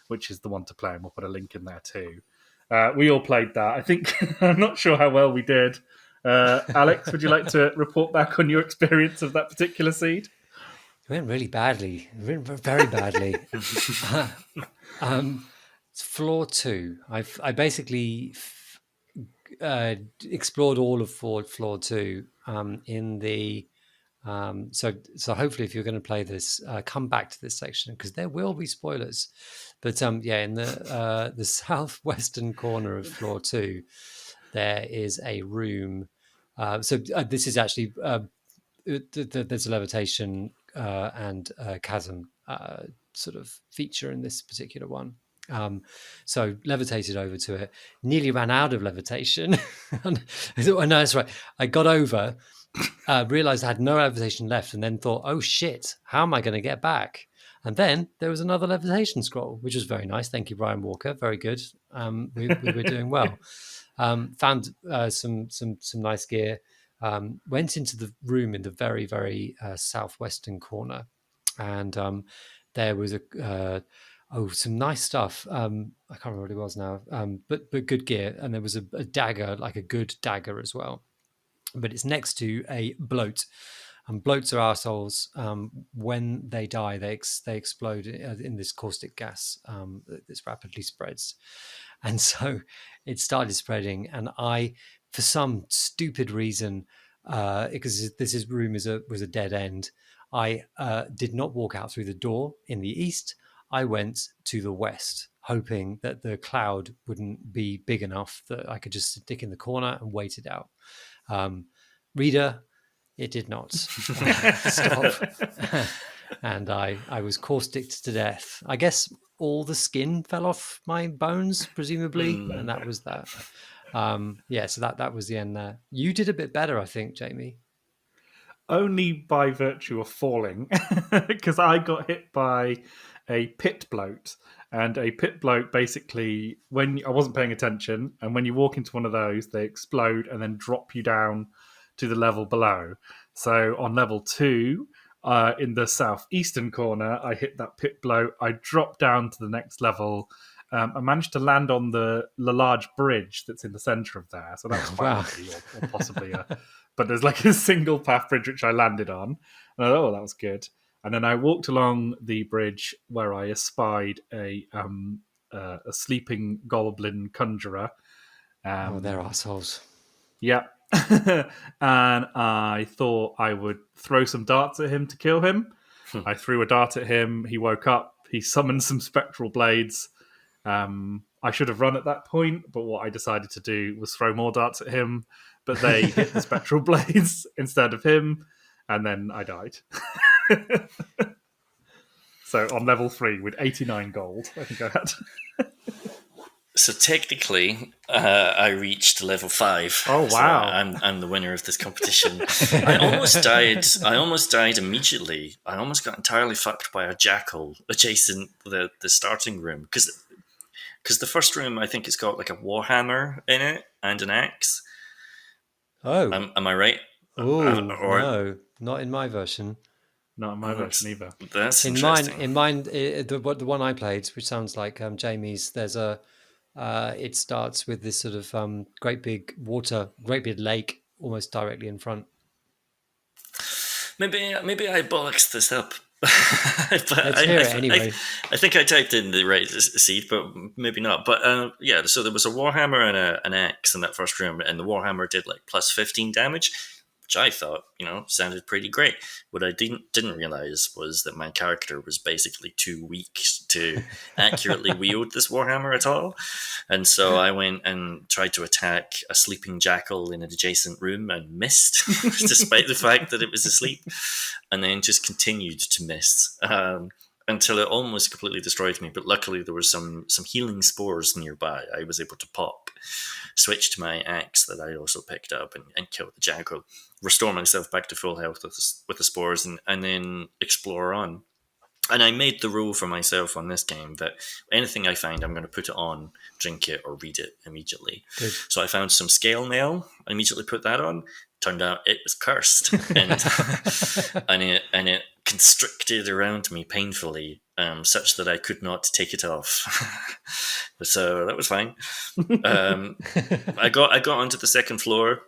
which is the one to play, and we'll put a link in there too. We all played that. I think I'm not sure how well we did. Alex, would you like to report back on your experience of that particular seed? It went really badly. It went very badly. It's floor 2. I basically explored all of floor 2 in the so hopefully if you're going to play this, come back to this section because there will be spoilers. But in the southwestern corner of floor 2 there is a room. This is actually there's a levitation and chasm sort of feature in this particular one. So levitated over to it, nearly ran out of levitation. No, that's right. I got over, realized I had no levitation left, and then thought, oh shit, how am I going to get back? And then there was another levitation scroll, which was very nice. Thank you, Ryan Walker. Very good. We were doing well. Found some nice gear. Went into the room in the very, very southwestern corner, and there was some nice stuff. I can't remember what it was now, but good gear. And there was a dagger, like a good dagger as well. But it's next to a bloat. And bloats are arseholes. When they die, they explode in this caustic gas that rapidly spreads. And so it started spreading. And I, for some stupid reason, because this room was a dead end, I did not walk out through the door in the east. I went to the west, hoping that the cloud wouldn't be big enough that I could just stick in the corner and wait it out. Reader, it did not stop. And I was causticed to death. I guess all the skin fell off my bones, presumably, and that was that. So that was the end there. You did a bit better, I think, Jamie. Only by virtue of falling, because I got hit by a pit bloat. And a pit bloat, basically, when I wasn't paying attention, and when you walk into one of those, they explode and then drop you down to the level below. So on level 2, in the southeastern corner, I hit that pit bloat. I dropped down to the next level. I managed to land on the large bridge that's in the center of there. So that was quite lucky, or possibly but there's like a single path bridge which I landed on. And I thought, that was good. And then I walked along the bridge where I espied a sleeping goblin conjurer. They're assholes. Yeah. And I thought I would throw some darts at him to kill him. I threw a dart at him. He woke up. He summoned some spectral blades. I should have run at that point, but what I decided to do was throw more darts at him, but they hit the spectral blades instead of him, and then I died. So on level 3 with 89 gold, I think I had. So technically, I reached level 5. Oh wow! So I'm the winner of this competition. I almost died immediately. I almost got entirely fucked by a jackal adjacent the starting room, because the first room, I think it's got like a warhammer in it and an axe. Oh, am I right? Oh no, not in my version. Not in my version either. That's in interesting. mine, the one I played, which sounds like Jamie's. There's a. It starts with this sort of great big lake almost directly in front. Maybe I bollocks this up. But let's hear it anyway. I think I typed in the right seed, but maybe not. But so there was a warhammer and an axe in that first room, and the warhammer did like plus 15 damage, which I thought, sounded pretty great. What I didn't realize was that my character was basically too weak to accurately wield this warhammer at all. And so I went and tried to attack a sleeping jackal in an adjacent room and missed, despite the fact that it was asleep, and then just continued to miss until it almost completely destroyed me. But luckily there were some healing spores nearby I was able to pop, switch to my axe that I also picked up, and kill the jackal, restore myself back to full health with the spores, and then explore on. And I made the rule for myself on this game that anything I find, I'm going to put it on, drink it, or read it immediately. Good. So I found some scale mail. I immediately put that on. Turned out it was cursed, and it constricted around me painfully, such that I could not take it off. So that was fine. I got onto the second floor.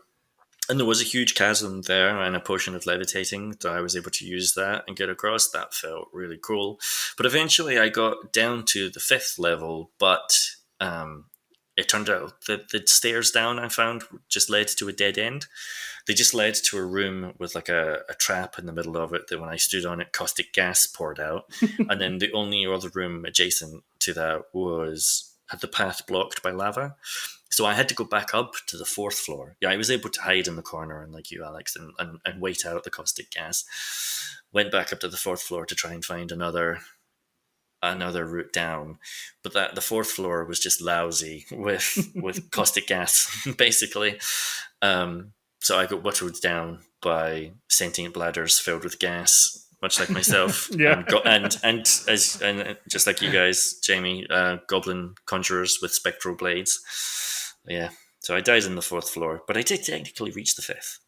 And there was a huge chasm there and a potion of levitating, so I was able to use that and get across. That felt really cool. But eventually I got down to the 5th level, but it turned out that the stairs down I found just led to a dead end. They just led to a room with like a trap in the middle of it that when I stood on it, caustic gas poured out. And then the only other room adjacent to that had the path blocked by lava. So I had to go back up to the 4th floor. Yeah, I was able to hide in the corner, and like you, Alex, and wait out the caustic gas. Went back up to the 4th floor to try and find another route down, but the 4th floor was just lousy with caustic gas, basically. So I got whittled down by sentient bladders filled with gas much like myself. Yeah. And just like you guys, Jamie, goblin conjurers with spectral blades. Yeah. So I died in the 4th floor, but I did technically reach the 5th.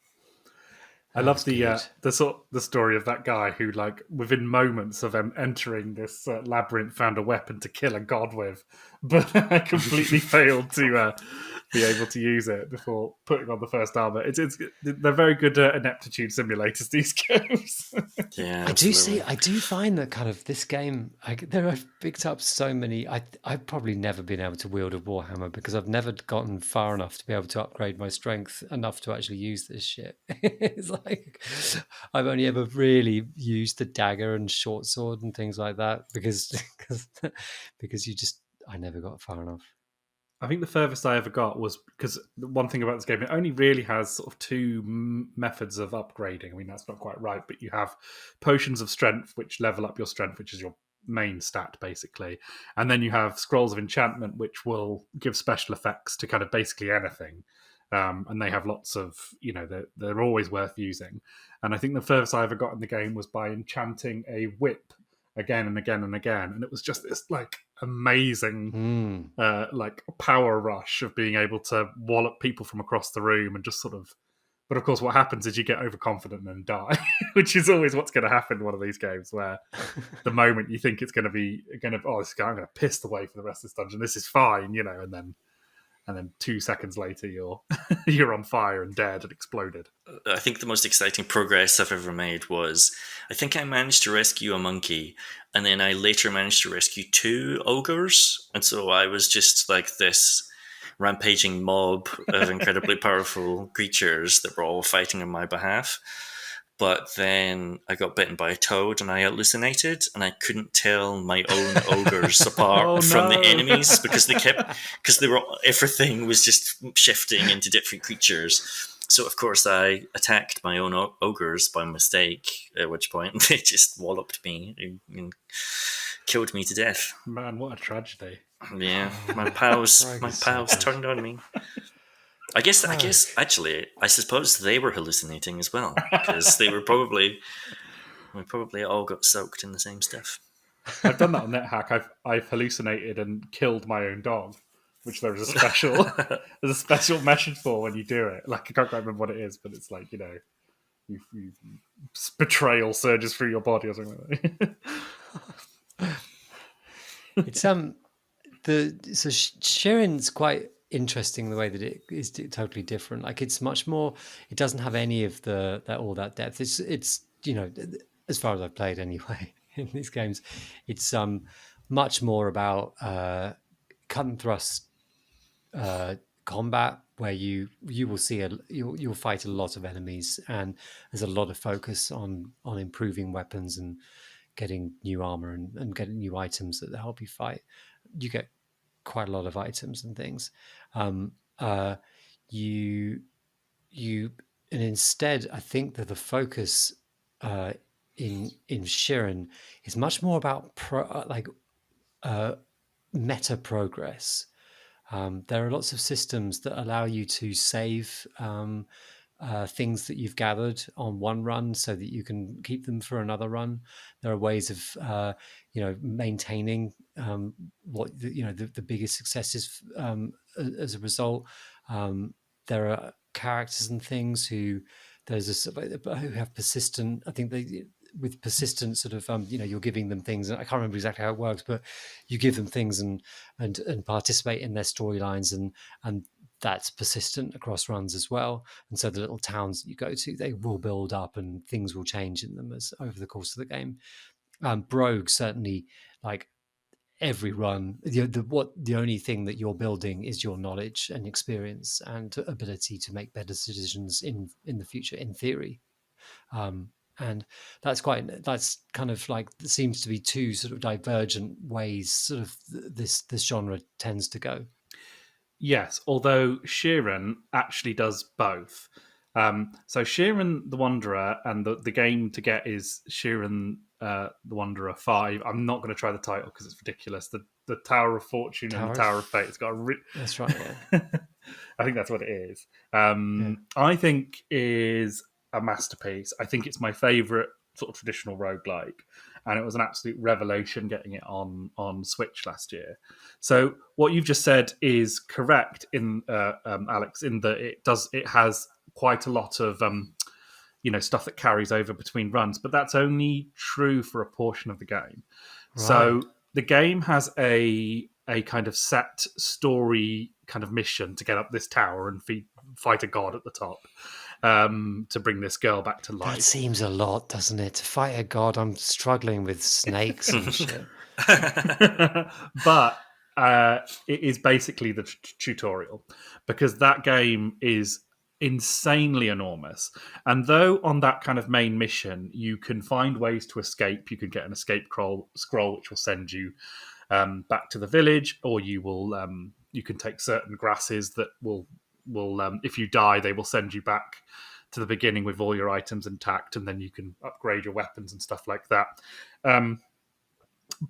I love the story of that guy who, like, within moments of entering this labyrinth, found a weapon to kill a god with, but completely failed to be able to use it before putting on the first armor. They're very good ineptitude simulators, these games. Yeah, I do find that kind of this game. I've picked up so many. I've probably never been able to wield a warhammer because I've never gotten far enough to be able to upgrade my strength enough to actually use this shit. It's like I've only ever really used the dagger and short sword and things like that because I never got far enough. I think the furthest I ever got was because the one thing about this game, it only really has sort of 2 methods of upgrading. I mean, that's not quite right, but you have potions of strength, which level up your strength, which is your main stat, basically. And then you have scrolls of enchantment, which will give special effects to kind of basically anything. And they have lots of, they're always worth using. And I think the furthest I ever got in the game was by enchanting a whip again and again and again. And it was just this, like, amazing like power rush of being able to wallop people from across the room and just sort of, but of course what happens is you get overconfident and die, which is always what's going to happen in one of these games, where the moment you think it's I'm going to piss the way for the rest of this dungeon, this is fine, and then 2 seconds later you're on fire and dead and exploded. I think the most exciting progress I've ever made was, I think I managed to rescue a monkey, and then I later managed to rescue 2 ogres, and so I was just like this rampaging mob of incredibly powerful creatures that were all fighting on my behalf. But then I got bitten by a toad and I hallucinated, and I couldn't tell my own ogres apart from the enemies because everything was just shifting into different creatures. So of course I attacked my own ogres by mistake, at which point they just walloped me and killed me to death. Man, what a tragedy. Yeah, my pals turned on me. I suppose they were hallucinating as well, because we probably all got soaked in the same stuff. I've done that on NetHack. I've hallucinated and killed my own dog, which there's a special message for when you do it. Like, I can't quite remember what it is, but it's like, betrayal surges through your body or something like that. It's so Sharon's quite interesting the way that it is totally different. Like, it's much more, it doesn't have any of all that depth. It's as far as I've played anyway in these games, it's much more about cut and thrust combat, where you will see you'll fight a lot of enemies, and there's a lot of focus on improving weapons and getting new armor and getting new items that help you fight. You get quite a lot of items and things. And instead, I think that the focus in Sharon is much more about meta progress. There are lots of systems that allow you to save things that you've gathered on one run so that you can keep them for another run. There are ways of maintaining the biggest successes as a result. There are characters and things who have persistent. I think with persistent sort of you're giving them things, and I can't remember exactly how it works, but you give them things and participate in their storylines, and that's persistent across runs as well. And so the little towns that you go to, they will build up and things will change in them as over the course of the game. Brogue, certainly, like every run, the only thing that you're building is your knowledge and experience and ability to make better decisions in the future, in theory. And that's kind of like, there seems to be 2 sort of divergent ways sort of this genre tends to go. Yes, although Sharon actually does both. So Sharon the Wanderer, and the game to get is Sharon the Wanderer 5. I'm not going to try the title because it's ridiculous. The Tower of Fortune and the Tower of Fate. It's got that's right, yeah. I think that's what it is. I think is a masterpiece. I think it's my favourite sort of traditional roguelike, and it was an absolute revelation getting it on Switch last year. So what you've just said is correct, in Alex, in that it has quite a lot of stuff that carries over between runs, but that's only true for a portion of the game. So Right. the game has a kind of set story kind of mission to get up this tower and fight a god at the top, to bring this girl back to That life. seems a lot, doesn't it? To fight a god, I'm struggling with snakes and shit. But it is basically the tutorial, because that game is insanely enormous. And though on that kind of main mission you can find ways to escape, you can get an escape scroll which will send you back to the village, or you can take certain grasses that will if you die, they will send you back to the beginning with all your items intact, and then you can upgrade your weapons and stuff like that.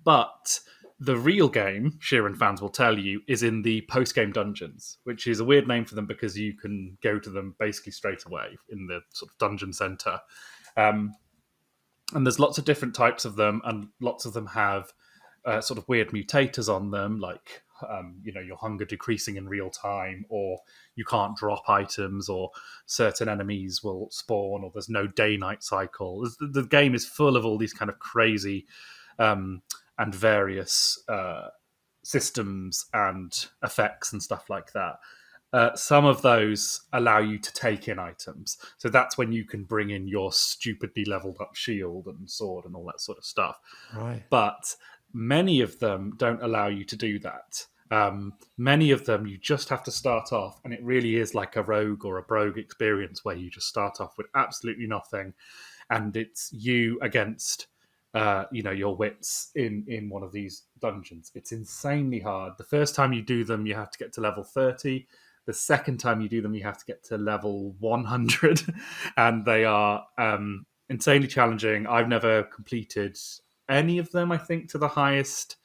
But the real game, Sharon fans will tell you, is in the post-game dungeons, which is a weird name for them because you can go to them basically straight away in the sort of dungeon center. And there's lots of different types of them, and lots of them have sort of weird mutators on them, like your hunger decreasing in real time, or you can't drop items, or certain enemies will spawn, or there's no day-night cycle. The game is full of all these kind of crazy and various systems and effects and stuff like that. Some of those allow you to take in items. So that's when you can bring in your stupidly leveled up shield and sword and all that sort of stuff. Right. But many of them don't allow you to do that. Many of them you just have to start off, and it really is like a rogue or a brogue experience where you just start off with absolutely nothing, and it's you against your wits in one of these dungeons. It's insanely hard. The first time you do them, you have to get to level 30. The second time you do them, you have to get to level 100, and they are insanely challenging. I've never completed any of them, I think, to the highest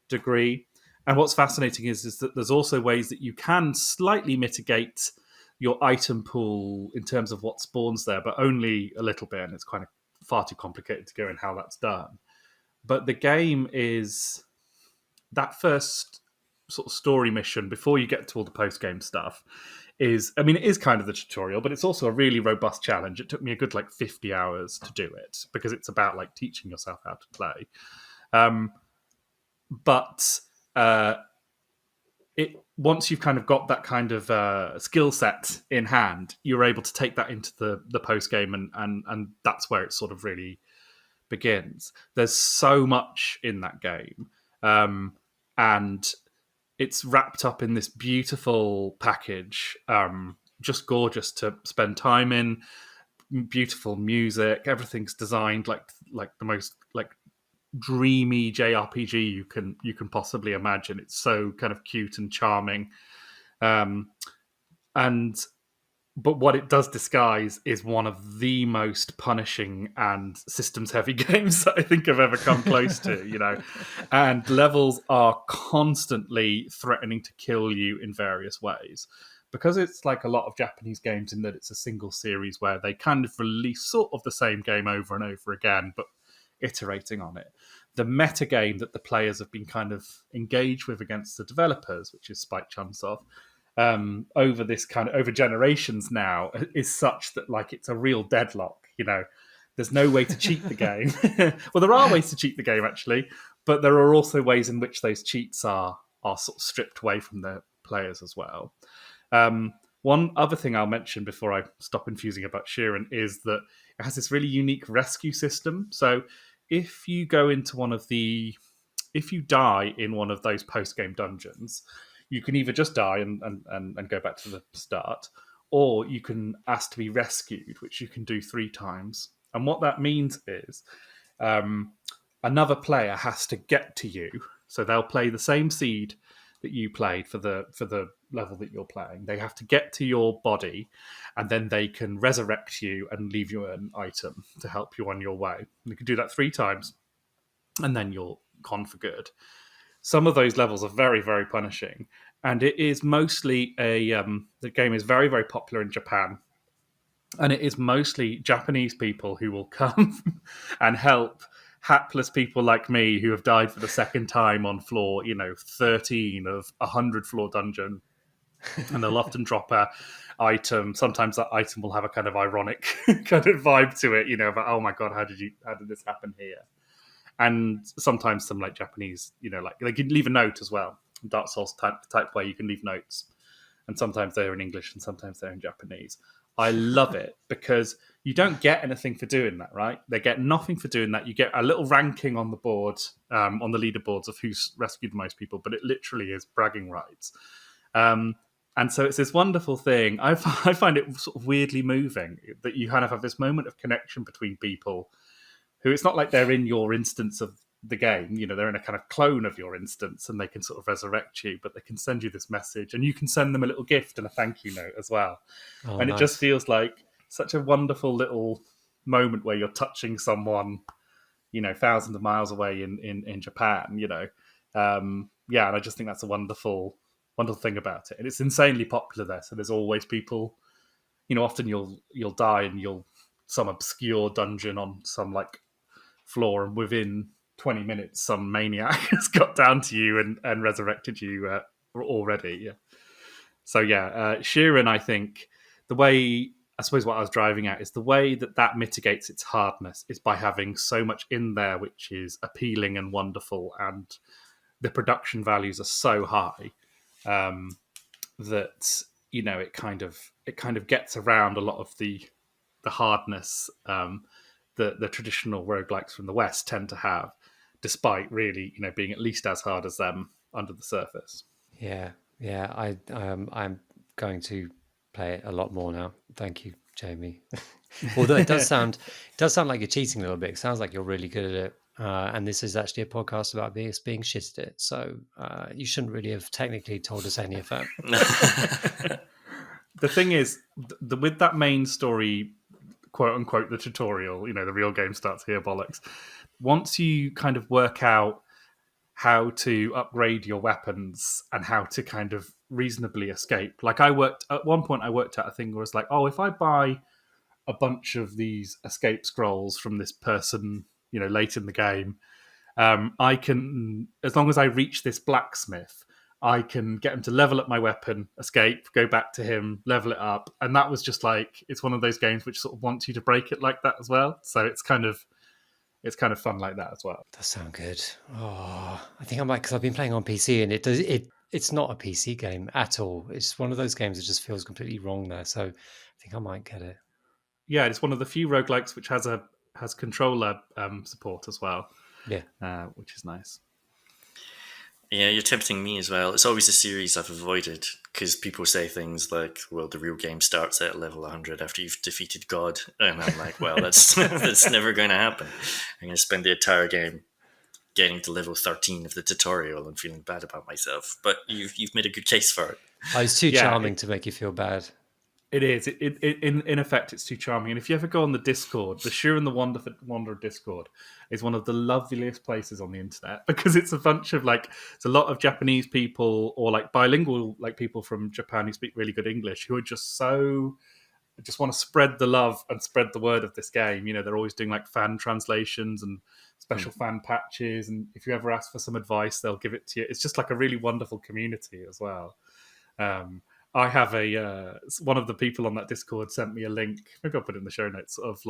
degree. And what's fascinating is that there's also ways that you can slightly mitigate your item pool in terms of what spawns there, but only a little bit, and it's kind of far too complicated to go in how that's done. But the game is that first sort of story mission before you get to all the post-game stuff is, I mean, it is kind of the tutorial, but it's also a really robust challenge. It took me a good 50 hours to do it, because it's about teaching yourself how to play. But once you've kind of got that kind of skill set in hand, you're able to take that into the post game, and that's where it sort of really begins. There's so much in that game, and it's wrapped up in this beautiful package, just gorgeous to spend time in. Beautiful music, everything's designed like the most dreamy JRPG you can possibly imagine. It's so kind of cute and charming, but what it does disguise is one of the most punishing and systems heavy games that I think I've ever come close to. And levels are constantly threatening to kill you in various ways, because it's like a lot of Japanese games in that it's a single series where they kind of release sort of the same game over and over again, but iterating on it. The meta game that the players have been kind of engaged with against the developers, which is Spike Chunsoft, over generations now, is such that it's a real deadlock. There's no way to cheat the game. Well, there are ways to cheat the game actually, but there are also ways in which those cheats are sort of stripped away from the players as well. One other thing I'll mention before I stop infusing about Sharon is that it has this really unique rescue system. So if you die in one of those post-game dungeons, you can either just die and go back to the start, or you can ask to be rescued, which you can do 3 times. And what that means is another player has to get to you. So they'll play the same seed that you played for the level that you're playing. They have to get to your body, and then they can resurrect you and leave you an item to help you on your way. And you can do that 3 times, and then you're gone for good. Some of those levels are very, very punishing, and it is mostly the game is very, very popular in Japan, And it is mostly Japanese people who will come and help hapless people like me who have died for the second time on floor, 13 of a 100-floor dungeon. And they'll often drop a item. Sometimes that item will have a kind of ironic kind of vibe to it, about, oh my god, how did this happen here? And sometimes some like Japanese, like they can leave a note as well. Dark Souls type way, you can leave notes. And sometimes they're in English and sometimes they're in Japanese. I love it because you don't get anything for doing that, right? They get nothing for doing that. You get a little ranking on the board, on the leaderboards of who's rescued the most people, but it literally is bragging rights. And so it's this wonderful thing. I find it sort of weirdly moving that you kind of have this moment of connection between people who it's not like they're in your instance of the game. They're in a kind of clone of your instance and they can sort of resurrect you, but they can send you this message and you can send them a little gift and a thank you note as well. Oh, and nice. It just feels like such a wonderful little moment where you're touching someone, thousands of miles away in Japan, and I just think that's a wonderful thing about it. And it's insanely popular there. So there's always people, often you'll die and some obscure dungeon on some like floor, and within 20 minutes some maniac has got down to you and resurrected you already. So Sharon, I think the way, I suppose what I was driving at is the way that mitigates its hardness is by having so much in there which is appealing and wonderful, and the production values are so high that it kind of gets around a lot of the hardness the traditional roguelikes from the West tend to have, despite really being at least as hard as them under the surface. Yeah. I'm going to play it a lot more now. Thank you, Jamie. Although it does sound like you're cheating a little bit. It sounds like you're really good at it. And this is actually a podcast about being shit at it. So you shouldn't really have technically told us any of that. The thing is, with that main story, quote unquote, the tutorial, the real game starts here, bollocks. Once you kind of work out how to upgrade your weapons and how to kind of reasonably escape. Like at one point I worked out a thing where it's like, oh, if I buy a bunch of these escape scrolls from this person, late in the game, I can, as long as I reach this blacksmith, I can get him to level up my weapon, escape, go back to him, level it up. And that was just like, it's one of those games which sort of wants you to break it like that as well. So it's kind of fun like that as well. That sounds good. Oh, I think I might, because I've been playing on PC and it's not a PC game at all. It's one of those games that just feels completely wrong there. So I think I might get it. Yeah, it's one of the few roguelikes which has controller support as well. Yeah, which is nice. Yeah, you're tempting me as well. It's always a series I've avoided because people say things like, well, the real game starts at level 100 after you've defeated God. And I'm like, well, that's that's never going to happen. I'm going to spend the entire game getting to level 13 of the tutorial and feeling bad about myself. But you've made a good case for it. Oh, it's too charming to make you feel bad. It is. In effect, it's too charming. And if you ever go on the Discord, the Sharon the Wanderer Discord is one of the loveliest places on the internet because it's a bunch of it's a lot of Japanese people or bilingual people from Japan who speak really good English who are just want to spread the love and spread the word of this game. They're always doing fan translations and special fan patches. And if you ever ask for some advice, they'll give it to you. It's just a really wonderful community as well. I have one of the people on that Discord sent me a link. Maybe I'll put it in the show notes of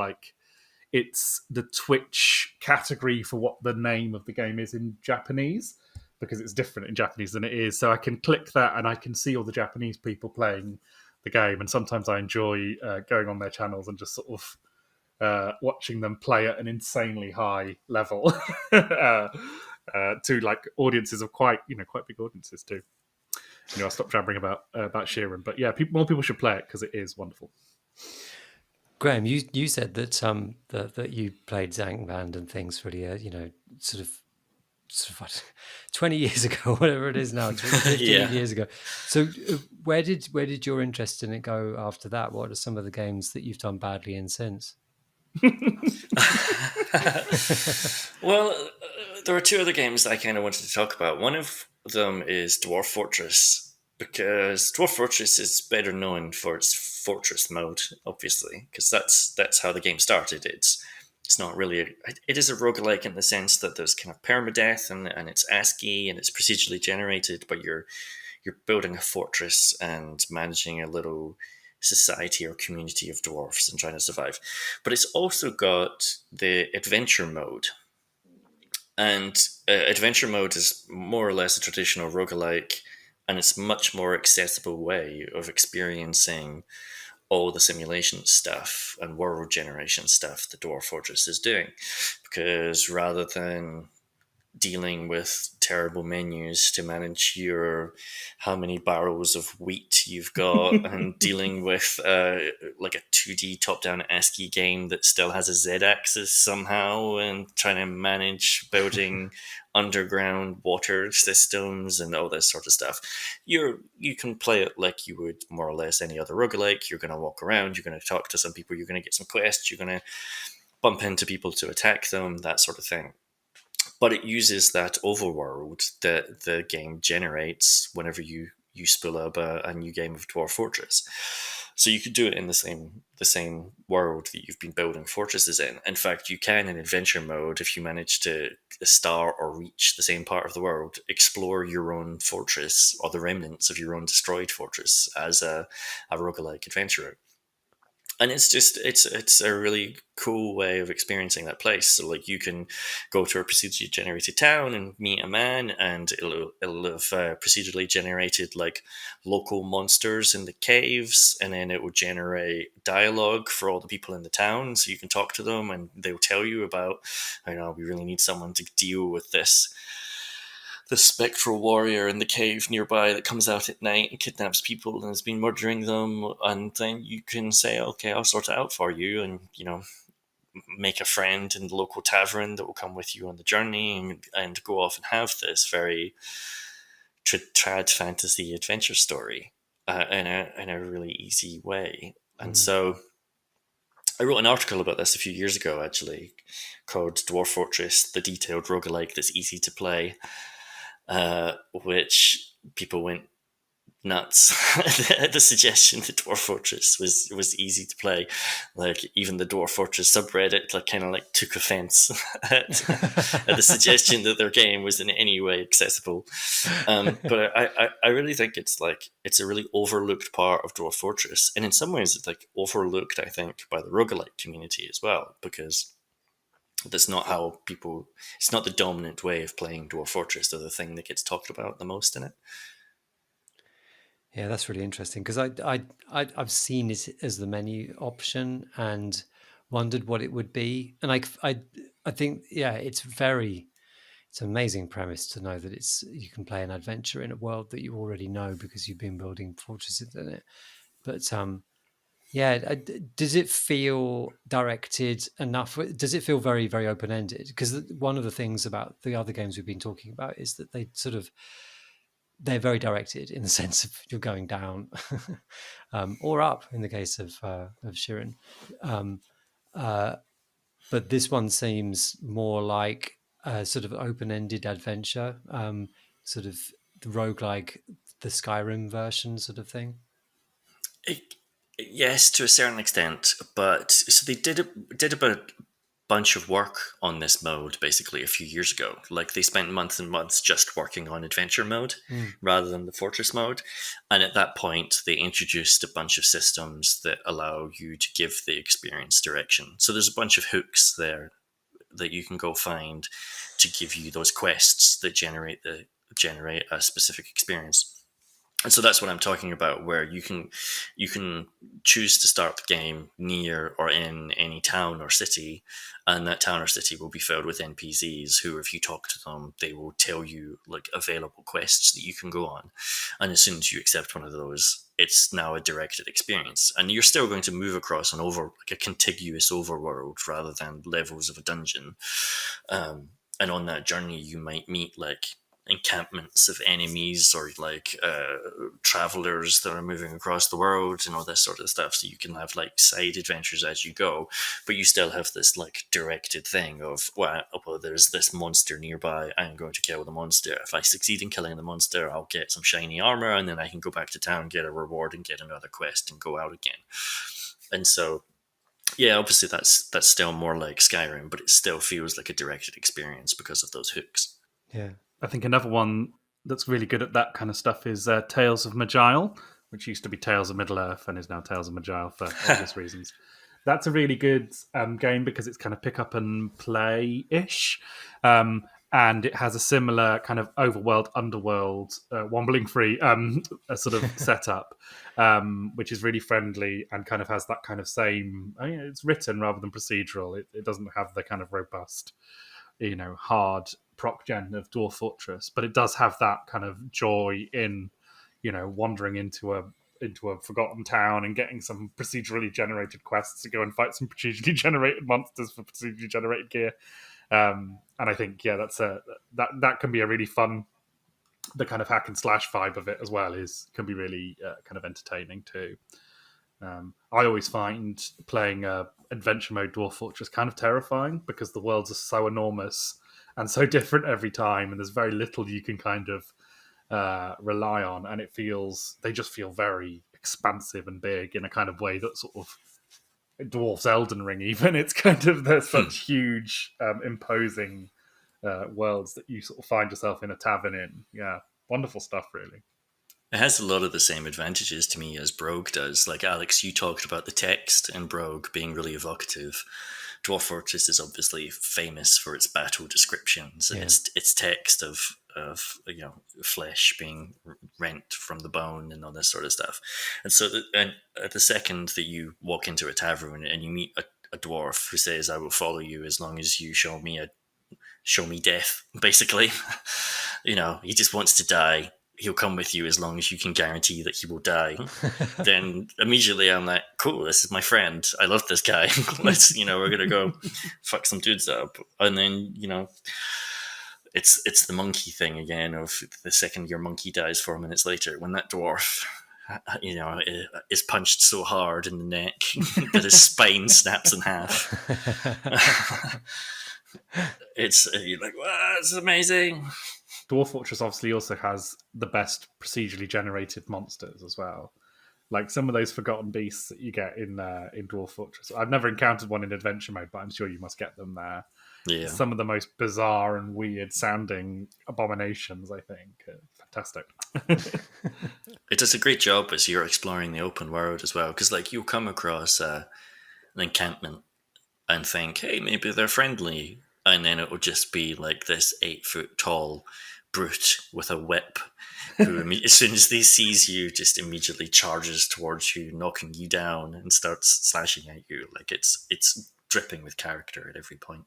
it's the Twitch category for what the name of the game is in Japanese, because it's different in Japanese than it is. So I can click that and I can see all the Japanese people playing the game. And sometimes I enjoy going on their channels and just sort of watching them play at an insanely high level to audiences of quite big audiences too. I stopped jabbering about Sharon, but yeah, more people should play it because it is wonderful. Graham, you said that that you played Zangband and things really, sort of 20 years ago, whatever it is now, 15 years ago. So where did your interest in it go after that? What are some of the games that you've done badly in since? Well, there are two other games that I kind of wanted to talk about. One of them is Dwarf Fortress, because Dwarf Fortress is better known for its fortress mode, obviously, because that's how the game started. It's not really it is a roguelike in the sense that there's kind of permadeath and it's ASCII and it's procedurally generated, but you're building a fortress and managing a little society or community of dwarfs and trying to survive. But it's also got the adventure mode. And adventure mode is more or less a traditional roguelike, and it's a much more accessible way of experiencing all the simulation stuff and world generation stuff the Dwarf Fortress is doing. Because rather than dealing with terrible menus to manage your how many barrels of wheat you've got and dealing with like a 2D top-down ASCII game that still has a Z-axis somehow and trying to manage building underground water systems and all this sort of stuff. You can play it like you would more or less any other roguelike. You're going to walk around, you're going to talk to some people, you're going to get some quests, you're going to bump into people to attack them, that sort of thing. But it uses that overworld that the game generates whenever you spool up a new game of Dwarf Fortress. So you could do it in the same world that you've been building fortresses in. In fact, you can in adventure mode, if you manage to star or reach the same part of the world, explore your own fortress or the remnants of your own destroyed fortress as a roguelike adventurer. And it's a really cool way of experiencing that place. So like you can go to a procedurally generated town and meet a man, and it'll have procedurally generated like local monsters in the caves, and then it will generate dialogue for all the people in the town, so you can talk to them, and they'll tell you about, we really need someone to deal with the spectral warrior in the cave nearby that comes out at night and kidnaps people and has been murdering them. And then you can say, okay, I'll sort it out for you. And, make a friend in the local tavern that will come with you on the journey and go off and have this very trad fantasy adventure story in a really easy way. And so I wrote an article about this a few years ago, actually, called Dwarf Fortress, the detailed roguelike that's easy to play. Which people went nuts at the suggestion that Dwarf Fortress was easy to play. Like even the Dwarf Fortress subreddit kind of took offense at the suggestion that their game was in any way accessible. But I really think it's a really overlooked part of Dwarf Fortress, and in some ways it's overlooked, I think, by the roguelike community as well, because that's not how it's not the dominant way of playing Dwarf Fortress or the thing that gets talked about the most in it. Yeah, that's really interesting, because I've seen it as the menu option and wondered what it would be. And I think, yeah, it's an amazing premise to know that you can play an adventure in a world that you already know because you've been building fortresses in it. But yeah, does it feel directed enough? Does it feel very, very open-ended? Because one of the things about the other games we've been talking about is that they're very directed in the sense of you're going down or up in the case of Sharon. But this one seems more like a sort of open-ended adventure, sort of the roguelike, the Skyrim version sort of thing. Yes, to a certain extent, but so they did a bunch of work on this mode basically a few years ago. Like they spent months and months just working on adventure mode rather than the fortress mode, and at that point they introduced a bunch of systems that allow you to give the experience direction. So there's a bunch of hooks there that you can go find to give you those quests that generate a specific experience. And so that's what I'm talking about, where you can choose to start the game near or in any town or city, and that town or city will be filled with NPCs who, if you talk to them, they will tell you available quests that you can go on. And as soon as you accept one of those, it's now a directed experience. And you're still going to move across a contiguous overworld rather than levels of a dungeon. And on that journey, you might meet encampments of enemies or like travelers that are moving across the world and all this sort of stuff. So you can have like side adventures as you go, but you still have this like directed thing of, well, there's this monster nearby. I'm going to kill the monster. If I succeed in killing the monster, I'll get some shiny armor, and then I can go back to town, get a reward, and get another quest and go out again. And so, yeah, obviously that's still more like Skyrim, but it still feels like a directed experience because of those hooks. Yeah. I think another one that's really good at that kind of stuff is Tales of Magile, which used to be Tales of Middle-earth and is now Tales of Magile for obvious reasons. That's a really good game because it's kind of pick up and play-ish. And it has a similar kind of overworld, underworld, wombling free sort of setup, which is really friendly and kind of has that kind of same... it's written rather than procedural. It doesn't have the kind of robust, hard proc gen of Dwarf Fortress, but it does have that kind of joy in, wandering into a forgotten town and getting some procedurally generated quests to go and fight some procedurally generated monsters for procedurally generated gear. And I think, that can be a really fun. The kind of hack and slash vibe of it as well can be really kind of entertaining too. I always find playing adventure mode Dwarf Fortress kind of terrifying because the worlds are so enormous and so different every time, and there's very little you can kind of rely on, and they just feel very expansive and big in a kind of way that sort of dwarfs Elden Ring even. It's kind of, there's such huge imposing worlds that you sort of find yourself in a tavern in. Yeah, wonderful stuff, really. It has a lot of the same advantages to me as Brogue does. Like, Alex, you talked about the text in Brogue being really evocative. Dwarf Fortress is obviously famous for its battle descriptions and its text of flesh being rent from the bone and all this sort of stuff. And so the second that you walk into a tavern and you meet a dwarf who says, "I will follow you as long as you show me death," basically, he just wants to die. He'll come with you as long as you can guarantee that he will die. Then immediately I'm like, cool, this is my friend. I love this guy. Let's, we're going to go fuck some dudes up. And then, it's the monkey thing again of the second your monkey dies 4 minutes later, when that dwarf, is punched so hard in the neck that his spine snaps in half. You're like, wow, this is amazing. Dwarf Fortress obviously also has the best procedurally generated monsters as well. Like some of those forgotten beasts that you get in Dwarf Fortress. I've never encountered one in adventure mode, but I'm sure you must get them there. Yeah. Some of the most bizarre and weird sounding abominations, I think. Fantastic. It does a great job as you're exploring the open world as well, because like you'll come across an encampment and think, hey, maybe they're friendly, and then it will just be like this 8-foot tall brute with a whip who as soon as they sees you just immediately charges towards you, knocking you down and starts slashing at you. Like it's dripping with character at every point.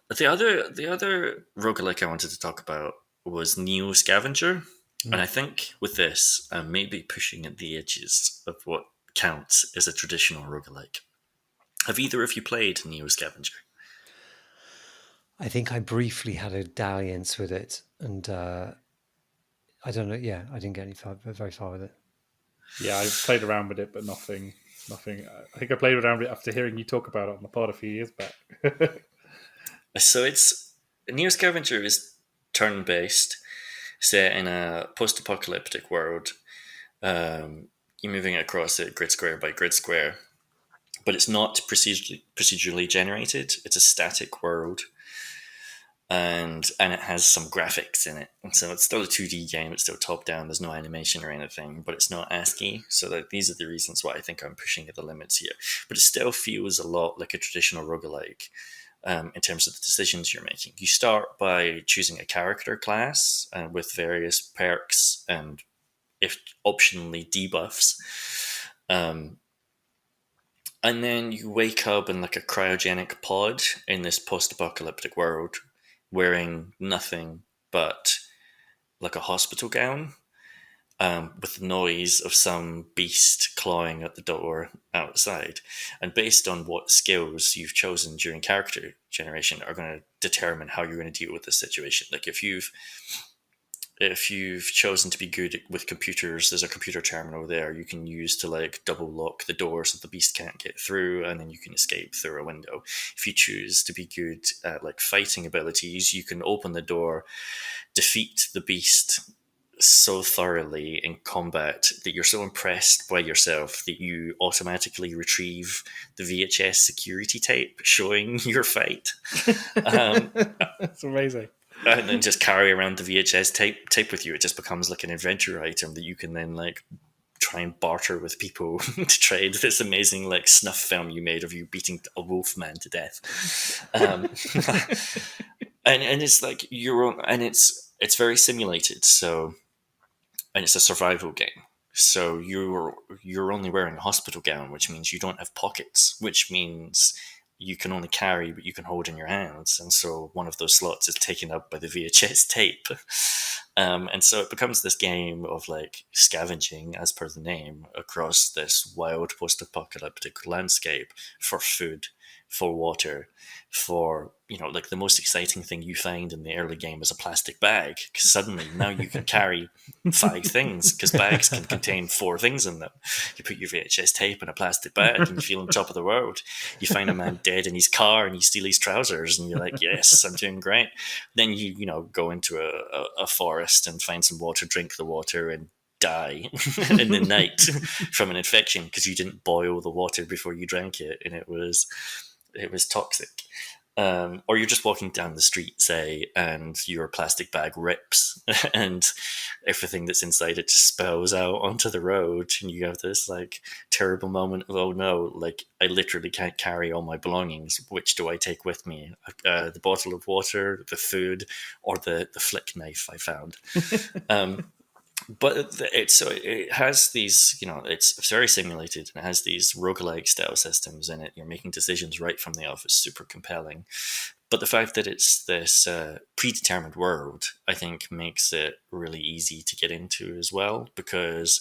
But the other roguelike I wanted to talk about was Neo Scavenger. And I think with this, I'm maybe pushing at the edges of what counts as a traditional roguelike. Have either of you played Neo Scavenger? I think I briefly had a dalliance with it, and I don't know. Yeah, I didn't get very far with it. Yeah, I played around with it, but nothing. I think I played around with it after hearing you talk about it on the pod a few years back. So Neo Scavenger is turn-based, set in a post-apocalyptic world. You're moving across it grid square by grid square, but it's not procedurally generated. It's a static world. And it has some graphics in it. And so it's still a 2D game, it's still top down, there's no animation or anything, but it's not ASCII. So these are the reasons why I think I'm pushing at the limits here. But it still feels a lot like a traditional roguelike in terms of the decisions you're making. You start by choosing a character class with various perks and, if optionally, debuffs. And then you wake up in like a cryogenic pod in this post-apocalyptic world, wearing nothing but like a hospital gown, with the noise of some beast clawing at the door outside. And based on what skills you've chosen during character generation are going to determine how you're going to deal with this situation. Like if you've if you've chosen to be good with computers, there's a computer terminal there you can use to like double lock the door so the beast can't get through, and then you can escape through a window. If you choose to be good at like fighting abilities, you can open the door, defeat the beast so thoroughly in combat that you're so impressed by yourself that you automatically retrieve the VHS security tape showing your fight. It's amazing. And then just carry around the VHS tape with you. It just becomes like an adventure item that you can then like try and barter with people to trade this amazing like snuff film you made of you beating a wolf man to death. And it's like your own, and it's very simulated. So, and it's a survival game. So you're only wearing a hospital gown, which means you don't have pockets, which means you can only carry what you can hold in your hands. And so one of those slots is taken up by the VHS tape. And so it becomes this game of like scavenging, as per the name, across this wild post-apocalyptic landscape for food, for water, for, you know, like the most exciting thing you find in the early game is a plastic bag, because suddenly now you can carry 5 things, because bags can contain 4 things in them. You put your VHS tape in a plastic bag and you feel on top of the world. You find a man dead in his car and you steal his trousers and you're like, yes, I'm doing great. Then you know, go into a forest and find some water, drink the water, and die in the night from an infection because you didn't boil the water before you drank it, and it was toxic. Or you're just walking down the street, say, and your plastic bag rips and everything that's inside it just spills out onto the road, and you have this like terrible moment of, oh no, like I literally can't carry all my belongings. Which do I take with me? The bottle of water, the food, or the flick knife I found? But it has these, you know, it's very simulated, and it has these roguelike style systems in it. You're making decisions right from the off. It's super compelling. But the fact that it's this predetermined world, I think, makes it really easy to get into as well, because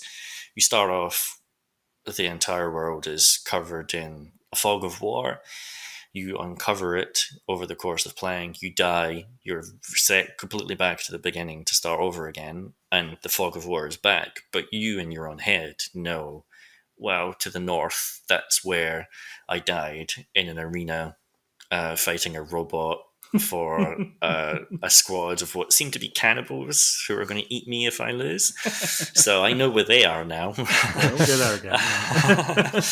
you start off, the entire world is covered in a fog of war. You uncover it over the course of playing, you die, you're set completely back to the beginning to start over again, and the fog of war is back. But you in your own head know, well, to the north, that's where I died in an arena fighting a robot for a squad of what seem to be cannibals who are going to eat me if I lose. So I know where they are now. Don't get there again.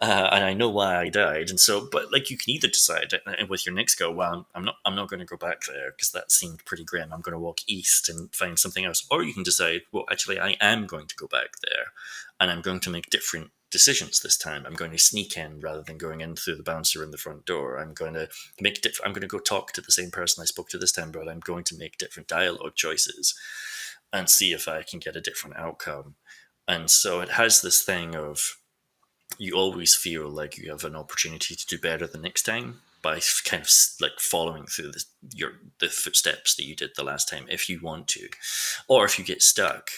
And I know why I died. And so, but like, you can either decide with your next go, well, I'm not going to go back there because that seemed pretty grim. I'm going to walk east and find something else. Or you can decide, well, actually, I am going to go back there, and I'm going to make different decisions this time. I'm going to sneak in rather than going in through the bouncer in the front door. I'm going to I'm going to go talk to the same person I spoke to this time, but I'm going to make different dialogue choices and see if I can get a different outcome. And so it has this thing of, you always feel like you have an opportunity to do better the next time by kind of like following through the footsteps that you did the last time, if you want to, or if you get stuck,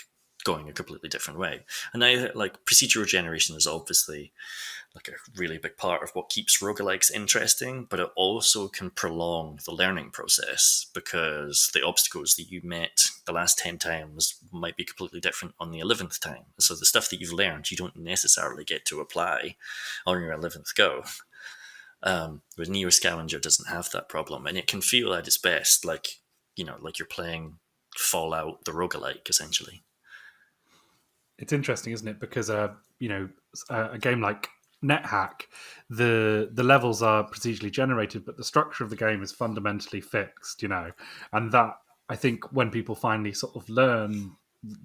going a completely different way. And I like procedural generation is obviously like a really big part of what keeps roguelikes interesting, but it also can prolong the learning process, because the obstacles that you met the last 10 times might be completely different on the 11th time. So the stuff that you've learned, you don't necessarily get to apply on your 11th go. With Neo Scavenger doesn't have that problem, and it can feel at its best like, you know, like you're playing Fallout the roguelike, essentially. It's interesting, isn't it? Because you know, a game like NetHack, the levels are procedurally generated, but the structure of the game is fundamentally fixed. You know, and that, I think, when people finally sort of learn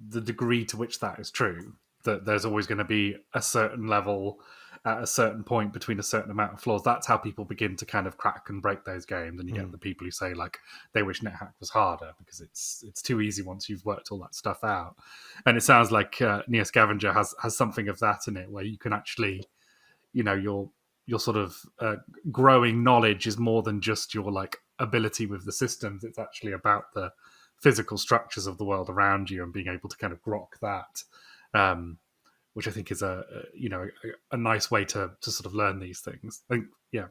the degree to which that is true, that there's always going to be a certain level at a certain point between a certain amount of flaws. That's how people begin to kind of crack and break those games, and you get the people who say like they wish NetHack was harder because it's too easy once you've worked all that stuff out. And it sounds like Neo Scavenger has something of that in it, where you can actually, you know, your sort of growing knowledge is more than just your like ability with the systems. It's actually about the physical structures of the world around you and being able to kind of grok that. Which I think is a nice way to sort of learn these things. I think, yeah.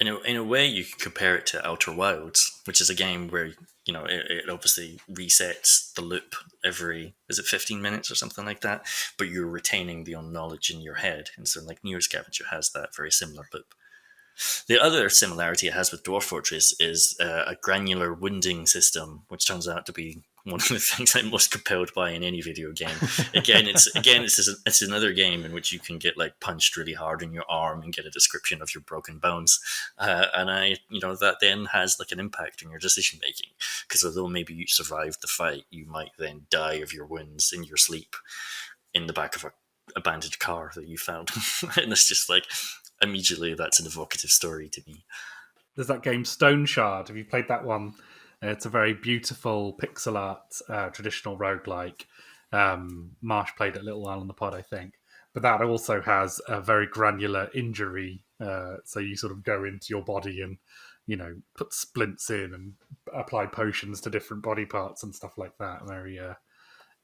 In a way, you could compare it to Outer Wilds, which is a game where it obviously resets the loop every, is it 15 minutes or something like that? But you're retaining the knowledge in your head. And so, like, Newer Scavenger has that very similar loop. The other similarity it has with Dwarf Fortress is a granular wounding system, which turns out to be one of the things I'm most compelled by in any video game. It's another game in which you can get like punched really hard in your arm and get a description of your broken bones, that then has like an impact on your decision making, because although maybe you survived the fight, you might then die of your wounds in your sleep in the back of a abandoned car that you found, and it's just like, immediately that's an evocative story to me. There's that game Stone Shard. Have you played that one? It's a very beautiful pixel art traditional roguelike. Marsh played it a little while on the pod, I think. But that also has a very granular injury. So you sort of go into your body and, put splints in and apply potions to different body parts and stuff like that. Very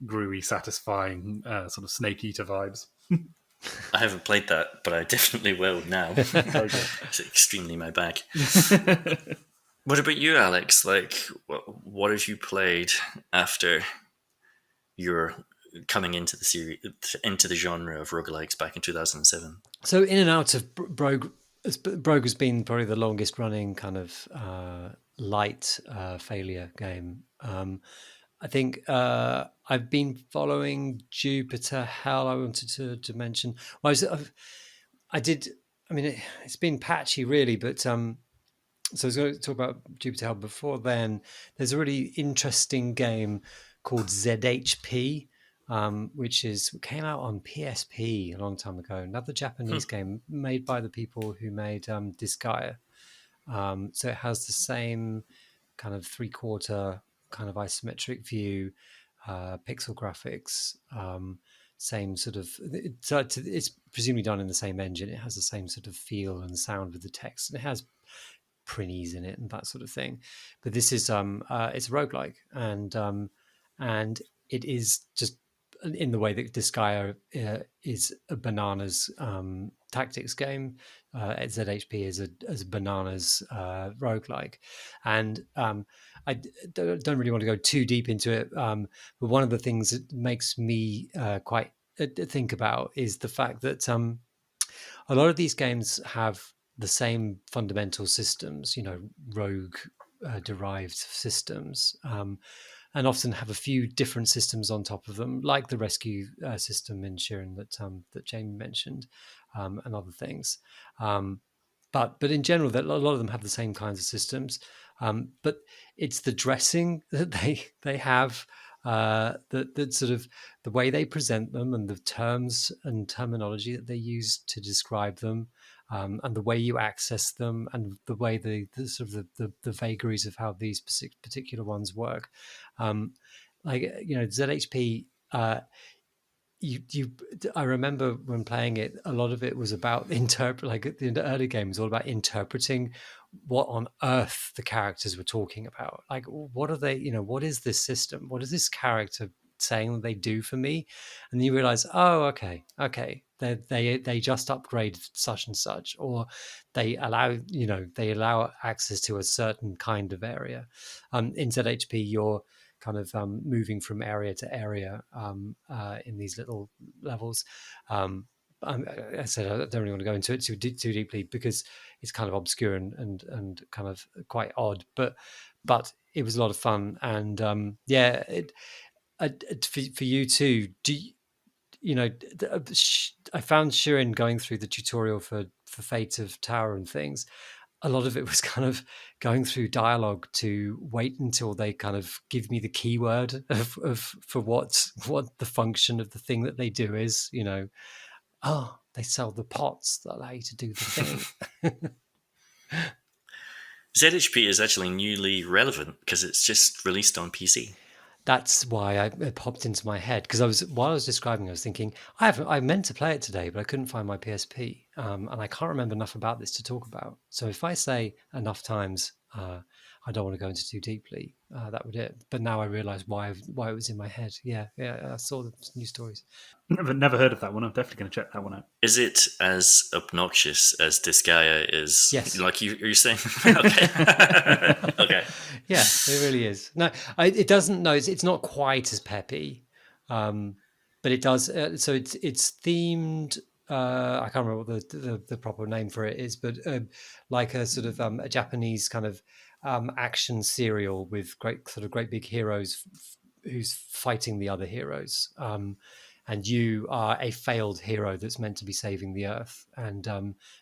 gruey, satisfying, sort of Snake Eater vibes. I haven't played that, but I definitely will now. It's extremely my bag. What about you, Alex? Like, what have you played after you're coming into the series, into the genre of roguelikes back in 2007? So in and out of Brogue has been probably the longest running kind of light failure game. I think I've been following Jupiter Hell. I wanted to mention. Well, I did. I mean, it's been patchy, really. But so I was going to talk about Jupiter Hell before then. There's a really interesting game called ZHP, which came out on PSP a long time ago. Another Japanese game made by the people who made Disgaea. So it has the same kind of 3/4 kind of isometric view, pixel graphics, same sort of. It's presumably done in the same engine. It has the same sort of feel and sound with the text, and it has printies in it and that sort of thing. But this is it's a roguelike, and it is just in the way that Disgaea is a bananas tactics game. ZHP is a bananas roguelike, and I don't really want to go too deep into it. But one of the things that makes me quite think about is the fact that a lot of these games have the same fundamental systems, rogue derived systems, and often have a few different systems on top of them, like the rescue system in Sharon that Jamie mentioned, and other things. But in general, a lot of them have the same kinds of systems. But it's the dressing that they have, that sort of the way they present them, and the terms and terminology that they use to describe them, and the way you access them, and the way the sort of the vagaries of how these particular ones work. ZHP. I remember when playing it, a lot of it was about in the early games, all about interpreting what on earth the characters were talking about. Like, what are they? What is this system? What is this character saying that they do for me? And you realize, oh, okay, they just upgraded such and such, or they allow access to a certain kind of area. In ZHP, you're kind of moving from area to area in these little levels. I said I don't really want to go into it too deeply because it's kind of obscure and kind of quite odd, but it was a lot of fun. And for you too, I found Sharon going through the tutorial for Fate of Tower and things. A lot of it was kind of going through dialogue to wait until they kind of give me the keyword for what the function of the thing that they do is. They sell the pots that allow you to do the thing. ZHP is actually newly relevant because it's just released on PC. That's why it popped into my head, because while I was describing, I was thinking I meant to play it today, but I couldn't find my PSP, and I can't remember enough about this to talk about. So if I say enough times, I don't want to go into too deeply. That would it. But now I realise why it was in my head. Yeah. I saw the news stories. Never heard of that one. I'm definitely going to check that one out. Is it as obnoxious as Disgaea is? Yes. Like you're saying? Okay. Okay. Yeah, it really is. No, it doesn't. No, it's not quite as peppy, but it does. So it's themed. I can't remember what the proper name for it is, but like a sort of a Japanese kind of action serial with great big heroes who's fighting the other heroes. And you are a failed hero that's meant to be saving the Earth, and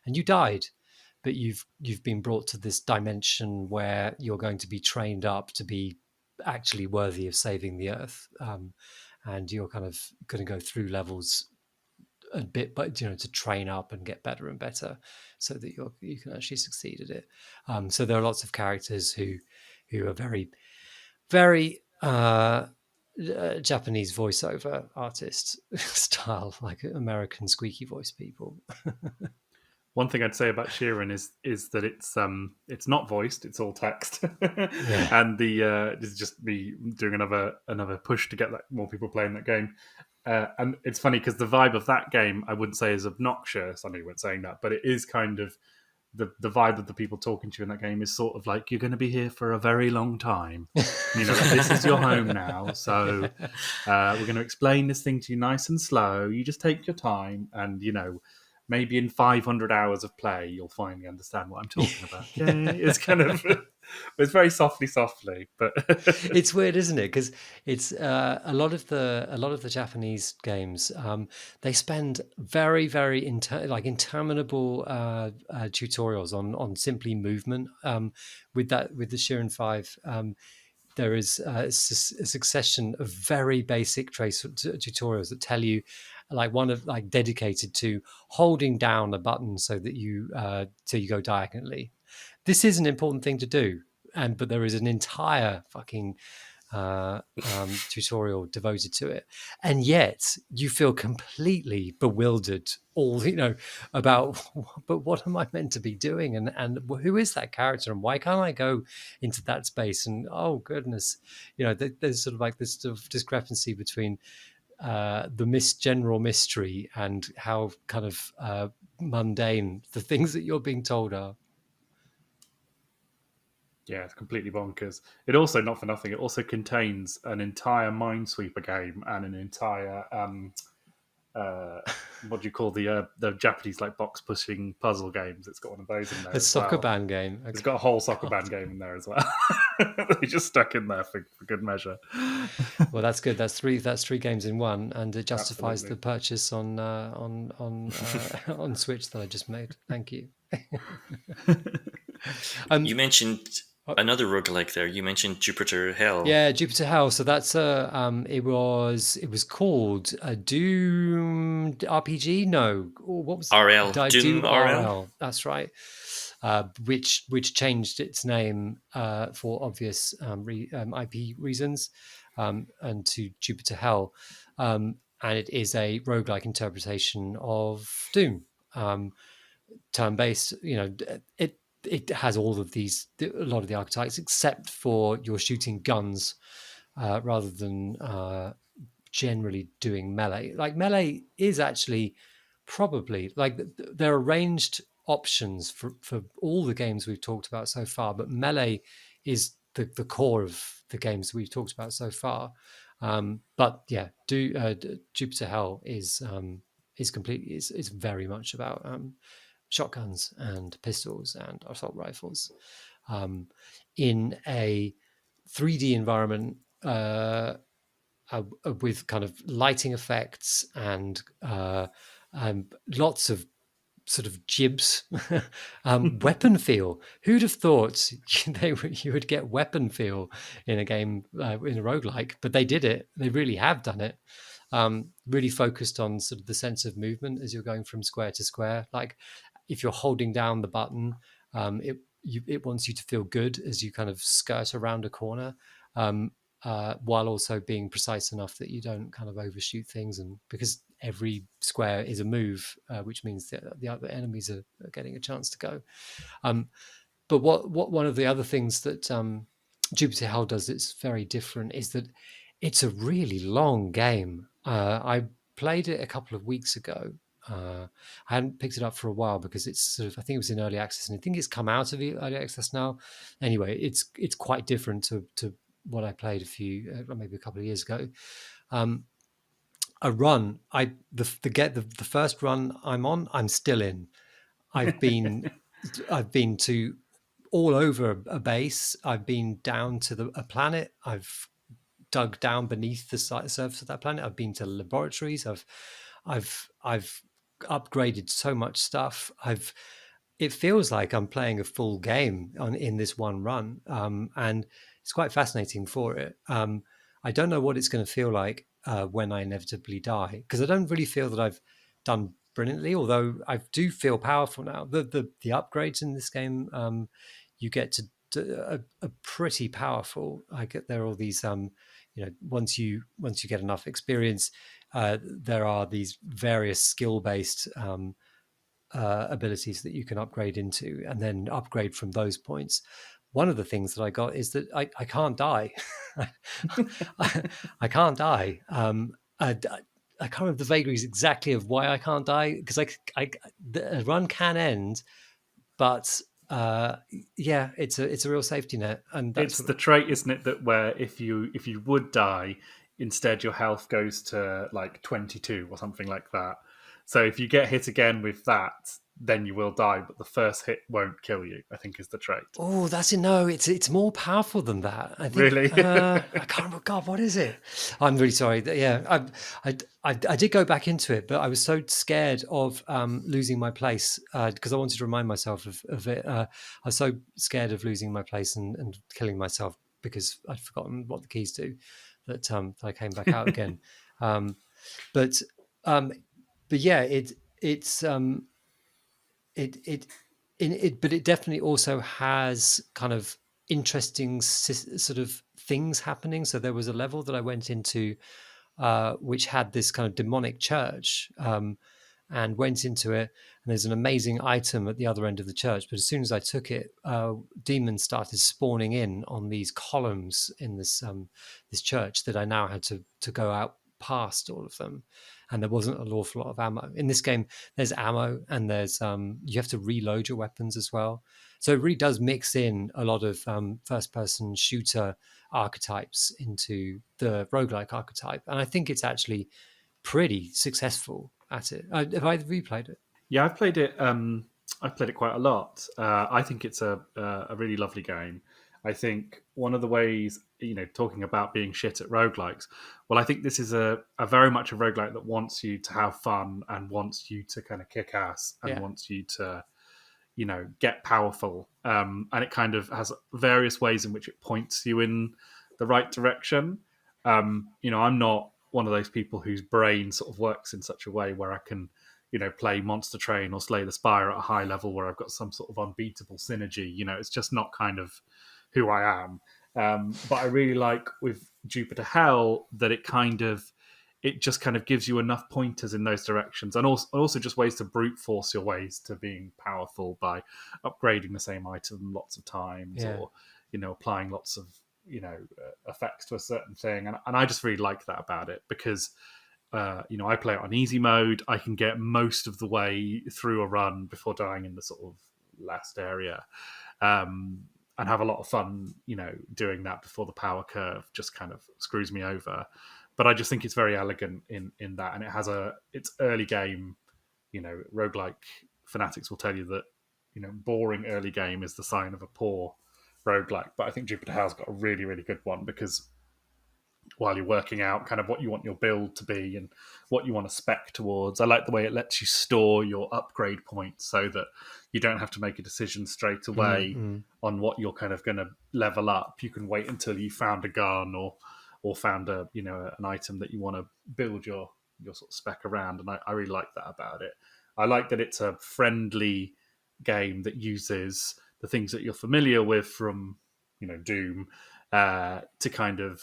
you died, but you've been brought to this dimension where you're going to be trained up to be actually worthy of saving the Earth, and you're kind of going to go through levels a bit, but to train up and get better and better, so that you can actually succeed at it. So there are lots of characters who are very very Japanese voiceover artist style, like American squeaky voice people. One thing I'd say about Sharon is that it's not voiced; it's all text, Yeah. and this is just me doing another push to get more people playing that game. And it's funny because the vibe of that game I wouldn't say is obnoxious. I know you weren't saying that, but it is kind of the vibe of the people talking to you in that game is sort of like, you're going to be here for a very long time. This is your home now, so we're going to explain this thing to you nice and slow. You just take your time, and maybe in 500 hours of play you'll finally understand what I'm talking about. Okay? It's kind of it's very softly, but it's weird, isn't it? Because it's a lot of the Japanese games. They spend very, very interminable tutorials on simply movement. With the Shiren 5, there is a succession of very basic trace tutorials that tell you, dedicated to holding down a button so that you go diagonally. This is an important thing to do, but there is an entire fucking tutorial devoted to it, and yet you feel completely bewildered about, but what am I meant to be doing, and who is that character, and why can't I go into that space, and oh goodness, there's sort of like this sort of discrepancy between the general mystery and how kind of mundane the things that you're being told are. Yeah, it's completely bonkers. It also, not for nothing, it also contains an entire Minesweeper game and an entire what do you call the Japanese box pushing puzzle games? It's got one of those in there. A soccer band game. Okay. It's got a whole soccer band game in there as well. They just stuck in there for good measure. Well, that's good. That's three games in one, and it justifies Absolutely. the purchase on Switch that I just made. Thank you. You mentioned another roguelike there. You mentioned Jupiter Hell. Yeah, Jupiter Hell. So that's it was called a Doom RPG. No, what was RL? Doom RL. That's right. Which changed its name for obvious IP reasons, and to Jupiter Hell, and it is a roguelike interpretation of Doom, turn-based. It has all of these, a lot of the archetypes, except for you're shooting guns rather than generally doing melee. Like, melee is actually probably, there are ranged options for all the games we've talked about so far, but melee is the core of the games we've talked about so far. But yeah, Jupiter Hell is completely is very much about shotguns and pistols and assault rifles in a 3D environment with kind of lighting effects and lots of sort of jibs. Weapon feel. Who'd have thought you would get weapon feel in a game, in a roguelike? But they did it. They really have done it. Really focused on sort of the sense of movement as you're going from square to square. Like, if you're holding down the button, it wants you to feel good as you kind of skirt around a corner, while also being precise enough that you don't kind of overshoot things. And because every square is a move, which means that the other enemies are getting a chance to go. But what one of the other things that Jupiter Hell does that's very different is that it's a really long game. I played it a couple of weeks ago, I hadn't picked it up for a while because it's sort of, I think it was in early access, and I think it's come out of early access now. Anyway, it's quite different to what I played maybe a couple of years ago. A run, the first run I'm on, I'm still in. I've been to all over a base. I've been down to a planet. I've dug down beneath the surface of that planet. I've been to laboratories. I've upgraded so much stuff. It feels like I'm playing a full game in this one run, and it's quite fascinating for it. I don't know what it's going to feel like when I inevitably die, because I don't really feel that I've done brilliantly, although I do feel powerful now. The upgrades in this game, you get to a pretty powerful. There are all these once you get enough experience, there are these various skill based abilities that you can upgrade into, and then upgrade from those points. One of the things that I got is that I can't die. I can't die. I can't remember the vagaries exactly of why I can't die, because the run can end, but it's a real safety net, and it's the trait, isn't it, that where if you would die, instead your health goes to like 22 or something like that. So if you get hit again with that, then you will die, but the first hit won't kill you, I think is the trait. Oh, it's more powerful than that, I think. Really? I can't remember. God, what is it? I'm really sorry. Yeah, I did go back into it, but I was so scared of losing my place, because I wanted to remind myself of it. I was so scared of losing my place and killing myself because I'd forgotten what the keys do, that I came back out again. But yeah, but it definitely also has kind of interesting sort of things happening. So there was a level that I went into which had this kind of demonic church, and went into it, and there's an amazing item at the other end of the church, but as soon as I took it, demons started spawning in on these columns in this church that I now had to go out past all of them, and there wasn't an awful lot of ammo in this game. There's ammo, and there's you have to reload your weapons as well, so it really does mix in a lot of first person shooter archetypes into the roguelike archetype, and I think it's actually pretty successful at it. Have either of you played it? Yeah, I've played it. I've played it quite a lot. I think it's a really lovely game. I think one of the ways, talking about being shit at roguelikes, well, I think this is a very much a roguelike that wants you to have fun and wants you to kind of kick ass and wants you to, get powerful. And it kind of has various ways in which it points you in the right direction. I'm not one of those people whose brain sort of works in such a way where I can, play Monster Train or Slay the Spire at a high level where I've got some sort of unbeatable synergy. It's just not kind of who I am. But I really like with Jupiter Hell that it just kind of gives you enough pointers in those directions, and also just ways to brute force your ways to being powerful by upgrading the same item lots of times, or applying lots of effects to a certain thing, and I just really like that about it, because I play it on easy mode. I can get most of the way through a run before dying in the sort of last area, and have a lot of fun doing that before the power curve just kind of screws me over. But I just think it's very elegant in that, and it's early game. Roguelike fanatics will tell you that boring early game is the sign of a poor roguelike. But I think Jupiter Hell's got a really, really good one, because while you're working out kind of what you want your build to be and what you want to spec towards, I like the way it lets you store your upgrade points so that you don't have to make a decision straight away on what you're kind of going to level up. You can wait until you found a gun or found an item that you want to build your sort of spec around, and I really like that about it. I like that it's a friendly game that uses the things that you're familiar with from Doom to kind of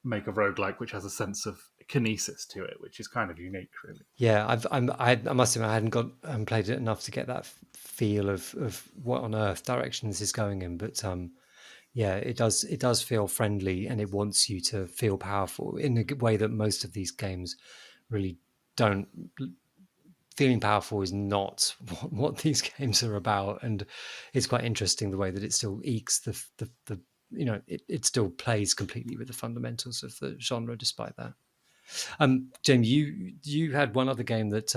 make a roguelike which has a sense of kinesis to it, which is kind of unique, really. Yeah, I must admit I hadn't played it enough to get that feel of what on earth direction this is going in, but yeah, it does feel friendly, and it wants you to feel powerful in a way that most of these games really don't. Feeling powerful is not what these games are about, and it's quite interesting the way that it still ekes the it still plays completely with the fundamentals of the genre despite that. Jamie, you had one other game that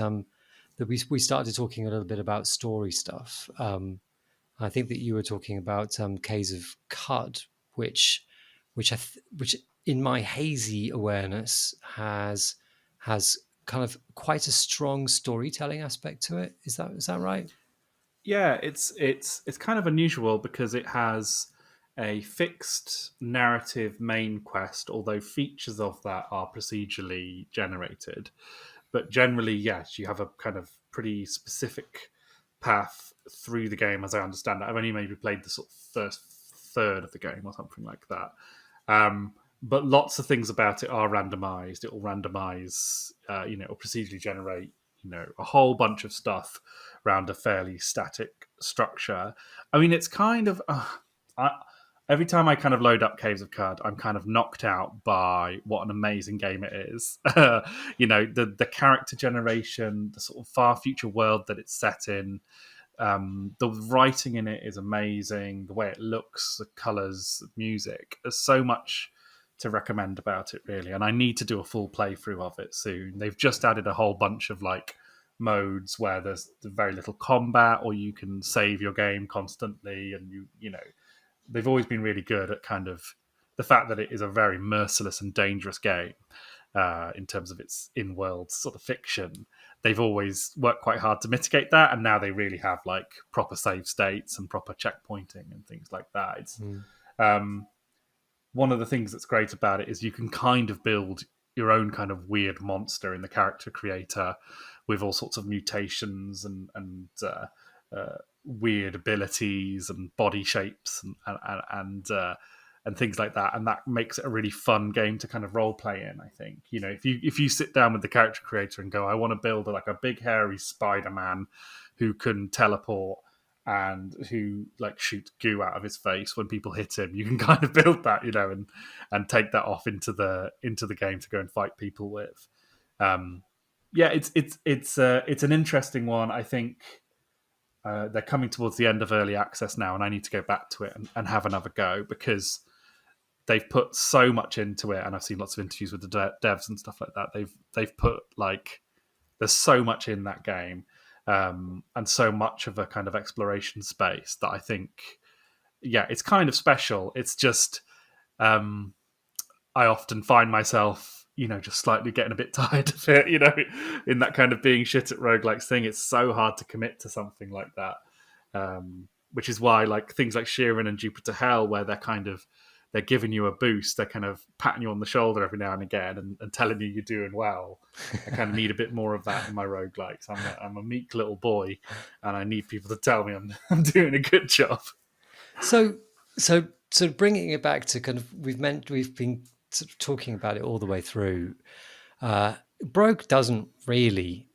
that we started talking a little bit about story stuff. I think that you were talking about Caves of Cud, which in my hazy awareness has kind of quite a strong storytelling aspect to it. Is that right? Yeah, it's kind of unusual because it has a fixed narrative main quest, although features of that are procedurally generated. But generally, yes, you have a kind of pretty specific path through the game, as I understand it. I've only maybe played the sort of first third of the game or something like that. But lots of things about it are randomized. It will randomize, it will procedurally generate, a whole bunch of stuff around a fairly static structure. I mean, it's kind of every time I kind of load up Caves of Cud, I'm kind of knocked out by what an amazing game it is. The character generation, the sort of far future world that it's set in. The writing in it is amazing. The way it looks, the colors, the music. There's so much to recommend about it, really. And I need to do a full playthrough of it soon. They've just added a whole bunch of modes where there's very little combat, or you can save your game constantly, and they've always been really good at kind of the fact that it is a very merciless and dangerous game in terms of its in-world sort of fiction. They've always worked quite hard to mitigate that, and now they really have proper save states and proper checkpointing and things like that. It's one of the things that's great about it is you can kind of build your own kind of weird monster in the character creator with all sorts of mutations and weird abilities and body shapes and things like that, and that makes it a really fun game to kind of role play in. I think if you sit down with the character creator and go, I want to build a big hairy Spider-Man who can teleport and who shoots goo out of his face when people hit him, you can kind of build that, and take that off into the game to go and fight people with. It's an interesting one. I think they're coming towards the end of early access now, and I need to go back to it and have another go, because they've put so much into it, and I've seen lots of interviews with the devs and stuff like that. They've put there's so much in that game, and so much of a kind of exploration space that I think, it's kind of special. It's just I often find myself, just slightly getting a bit tired of it, in that kind of being shit at roguelikes thing. It's so hard to commit to something like that, which is why things like Sharon and Jupiter Hell, where they're giving you a boost, they're kind of patting you on the shoulder every now and again and telling you you're doing well. I kind of need a bit more of that in my roguelikes. I'm a meek little boy, and I need people to tell me I'm doing a good job. So bringing it back to kind of we've been sort of talking about it all the way through. Brogue doesn't really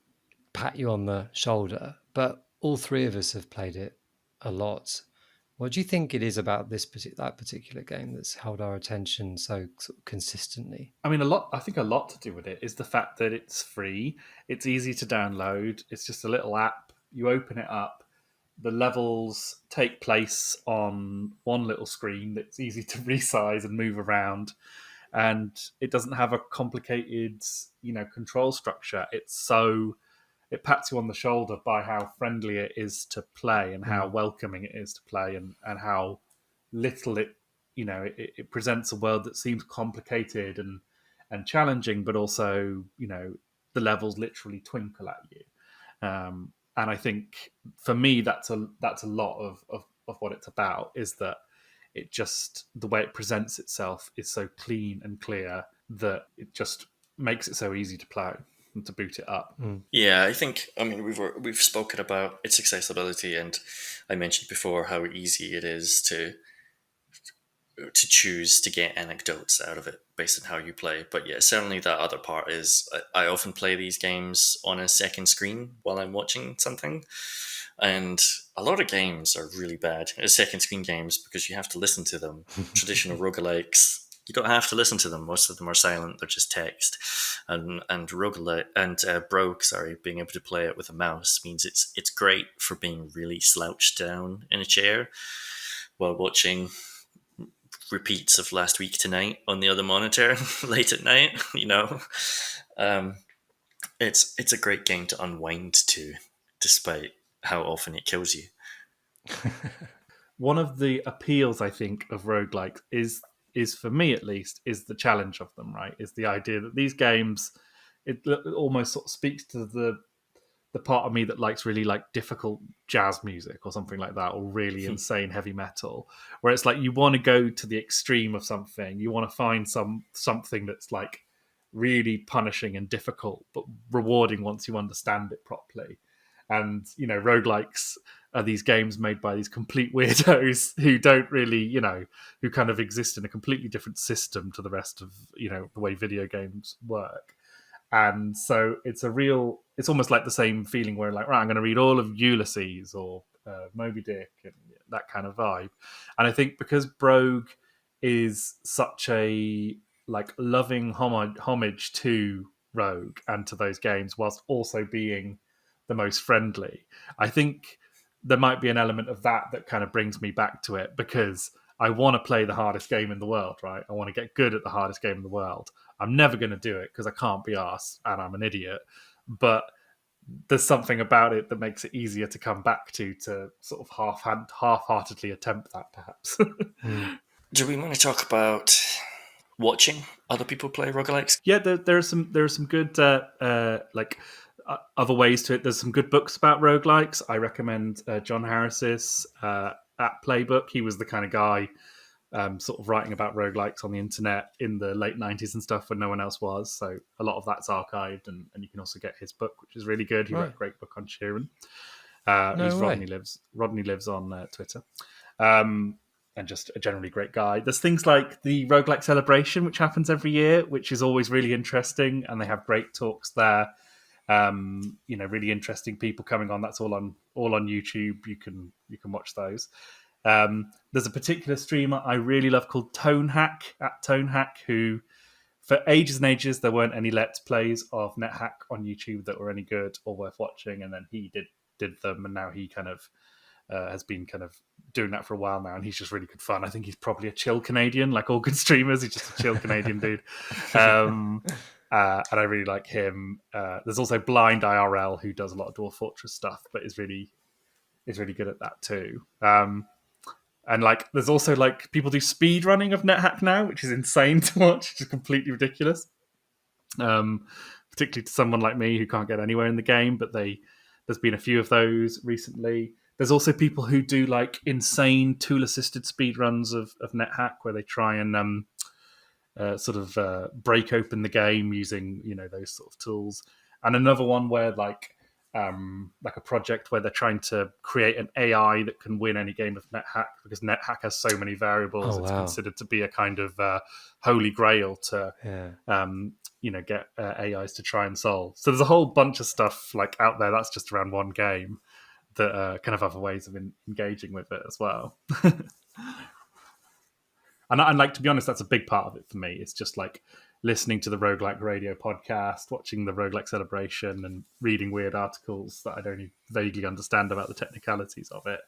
pat you on the shoulder, but all three of us have played it a lot. What do you think it is about that particular game that's held our attention so sort of consistently? I mean, I think a lot to do with it is the fact that it's free. It's easy to download. It's just a little app. You open it up. The levels take place on one little screen that's easy to resize and move around. And it doesn't have a complicated, control structure. It pats you on the shoulder by how friendly it is to play, and how welcoming it is to play, and how little it presents a world that seems complicated and challenging, but also, the levels literally twinkle at you. And I think for me, that's a lot of what it's about, is that it just, the way it presents itself is so clean and clear that it just makes it so easy to play and to boot it up. Yeah, I think, we've spoken about its accessibility, and I mentioned before how easy it is to choose to get anecdotes out of it based on how you play. But yeah, certainly that other part is I often play these games on a second screen while I'm watching something, and a lot of games are really bad as second screen games because you have to listen to them. Traditional roguelikes, You don't have to listen to them. Most of them are silent; they're just text. And roguelike and Brogue, sorry, being able to play it with a mouse means it's great for being really slouched down in a chair while watching repeats of Last Week Tonight on the other monitor late at night. Um, it's a great game to unwind to, despite how often it kills you. One of the appeals, I think, of roguelikes is for me at least, is the challenge of them, right? Is the idea that these games, it almost sort of speaks to the part of me that likes really like difficult jazz music or something like that, or really insane heavy metal, where it's like you want to go to the extreme of something. You want to find something that's like really punishing and difficult, but rewarding once you understand it properly. And, roguelikes are these games made by these complete weirdos who don't really, who kind of exist in a completely different system to the rest of, the way video games work. And so it's almost like the same feeling where like, right, I'm going to read all of Ulysses or Moby Dick and that kind of vibe. And I think because Brogue is such a like loving homage to Rogue and to those games, whilst also being the most friendly, I think there might be an element of that kind of brings me back to it, because I want to play the hardest game in the world, right? I want to get good at the hardest game in the world. I'm never going to do it because I can't be arsed and I'm an idiot. But there's something about it that makes it easier to come back to sort of half-heartedly attempt that, perhaps. Do we want to talk about watching other people play roguelikes? Yeah, there are some good other ways to it. There's some good books about roguelikes. I recommend John Harris's at Playbook. He was the kind of guy sort of writing about roguelikes on the internet in the late 90s and stuff when no one else was. So a lot of that's archived, and you can also get his book, which is really good. He wrote a great book on Sharon. Rodney lives on Twitter. And just a generally great guy. There's things like the Roguelike Celebration, which happens every year, which is always really interesting, and they have great talks there. Really interesting people coming on. That's all on YouTube. You can watch those. There's a particular streamer I really love called Tonehack, at Tonehack, who for ages and ages there weren't any Let's Plays of NetHack on YouTube that were any good or worth watching, and then he did them, and now he kind of has been kind of doing that for a while now, and he's just really good fun. I think he's probably a chill Canadian, like all good streamers. He's just a chill Canadian dude. And I really like him. There's also Blind IRL, who does a lot of Dwarf Fortress stuff, but is really good at that too. And like, there's also like people do speed running of NetHack now, which is insane to watch, which is completely ridiculous. Particularly to someone like me who can't get anywhere in the game, but there's been a few of those recently. There's also people who do like insane tool-assisted speed runs of NetHack, where they try and break open the game using those sort of tools. And another one where like a project where they're trying to create an AI that can win any game of NetHack, because NetHack has so many variables. It's considered to be a kind of holy grail to get AIs to try and solve. So there's a whole bunch of stuff like out there that's just around one game that kind of other ways of engaging with it as well. And like, to be honest, that's a big part of it for me. It's just like listening to the Roguelike Radio podcast, watching the Roguelike Celebration, and reading weird articles that I don't vaguely understand about the technicalities of it,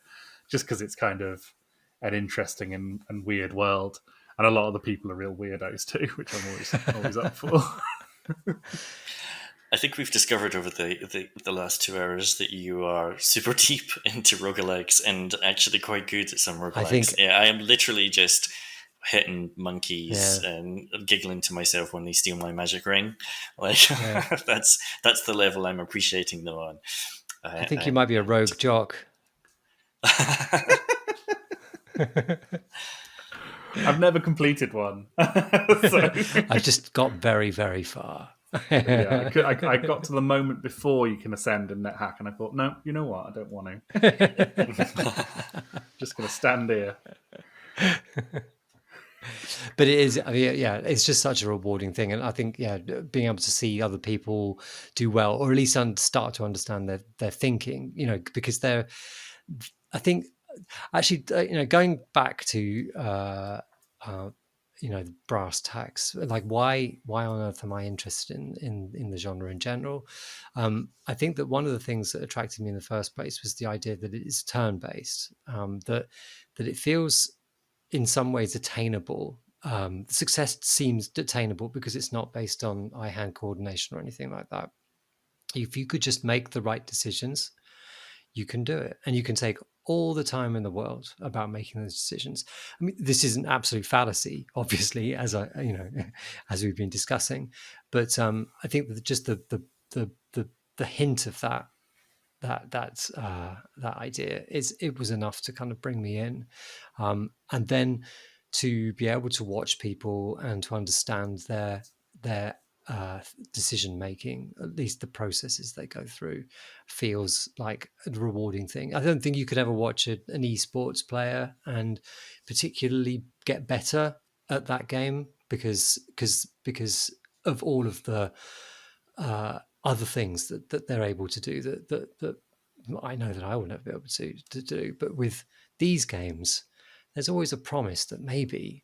just because it's kind of an interesting and weird world. And a lot of the people are real weirdos too, which I'm always up for. I think we've discovered over the last 2 hours that you are super deep into roguelikes and actually quite good at some roguelikes. I am literally just hitting monkeys and giggling to myself when they steal my magic ring. Like that's the level I'm appreciating them on. I think you might be a rogue jock. I've never completed one. I just got very, very far. I got to the moment before you can ascend in NetHack, and I thought, no, you know what? I don't want to. Just going to stand here. But it is, it's just such a rewarding thing. And I think, being able to see other people do well, or at least start to understand their thinking, because I think, actually, going back to, the brass tacks, like why on earth am I interested in the genre in general. I think that one of the things that attracted me in the first place was the idea that it is turn-based, that it feels in some ways attainable. Success seems attainable because it's not based on eye-hand coordination or anything like that. If you could just make the right decisions, you can do it, and you can take all the time in the world about making those decisions. I mean, this is an absolute fallacy, obviously, as as we've been discussing, but I think that just the hint of that idea it was enough to kind of bring me in, and then to be able to watch people and to understand their decision making, at least the processes they go through, feels like a rewarding thing. I don't think you could ever watch an esports player and particularly get better at that game because of all of the other things that they're able to do that I know that I will never be able to do. But with these games, there's always a promise that maybe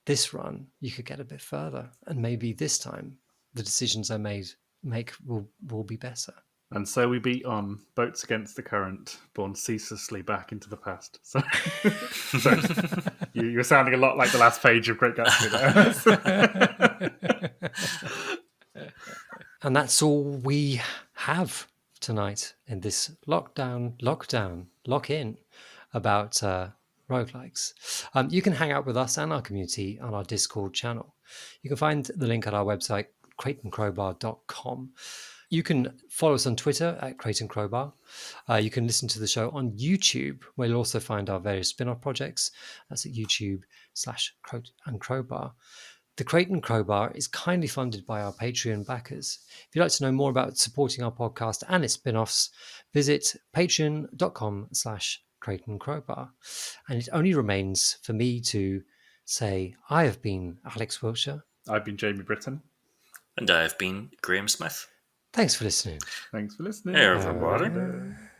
this run you could get a bit further, and maybe this time the decisions I make will be better. And so we beat on boats against the current, borne ceaselessly back into the past. So, you're sounding a lot like the last page of Great Gatsby there. And that's all we have tonight in this lock-in about roguelikes. You can hang out with us and our community on our Discord channel. You can find the link at our website, crateandcrowbar.com. You can follow us on Twitter at Crate and Crowbar. You can listen to the show on YouTube, where you'll also find our various spin-off projects. That's at YouTube/Crate and Crowbar. The Crate and Crowbar is kindly funded by our Patreon backers. If you'd like to know more about supporting our podcast and its spin-offs, visit patreon.com/Crate and Crowbar. And it only remains for me to say I have been Alex Wiltshire. I've been Jamie Britton. And I've been Graham Smith. Thanks for listening. Thanks for listening. Hey, everybody.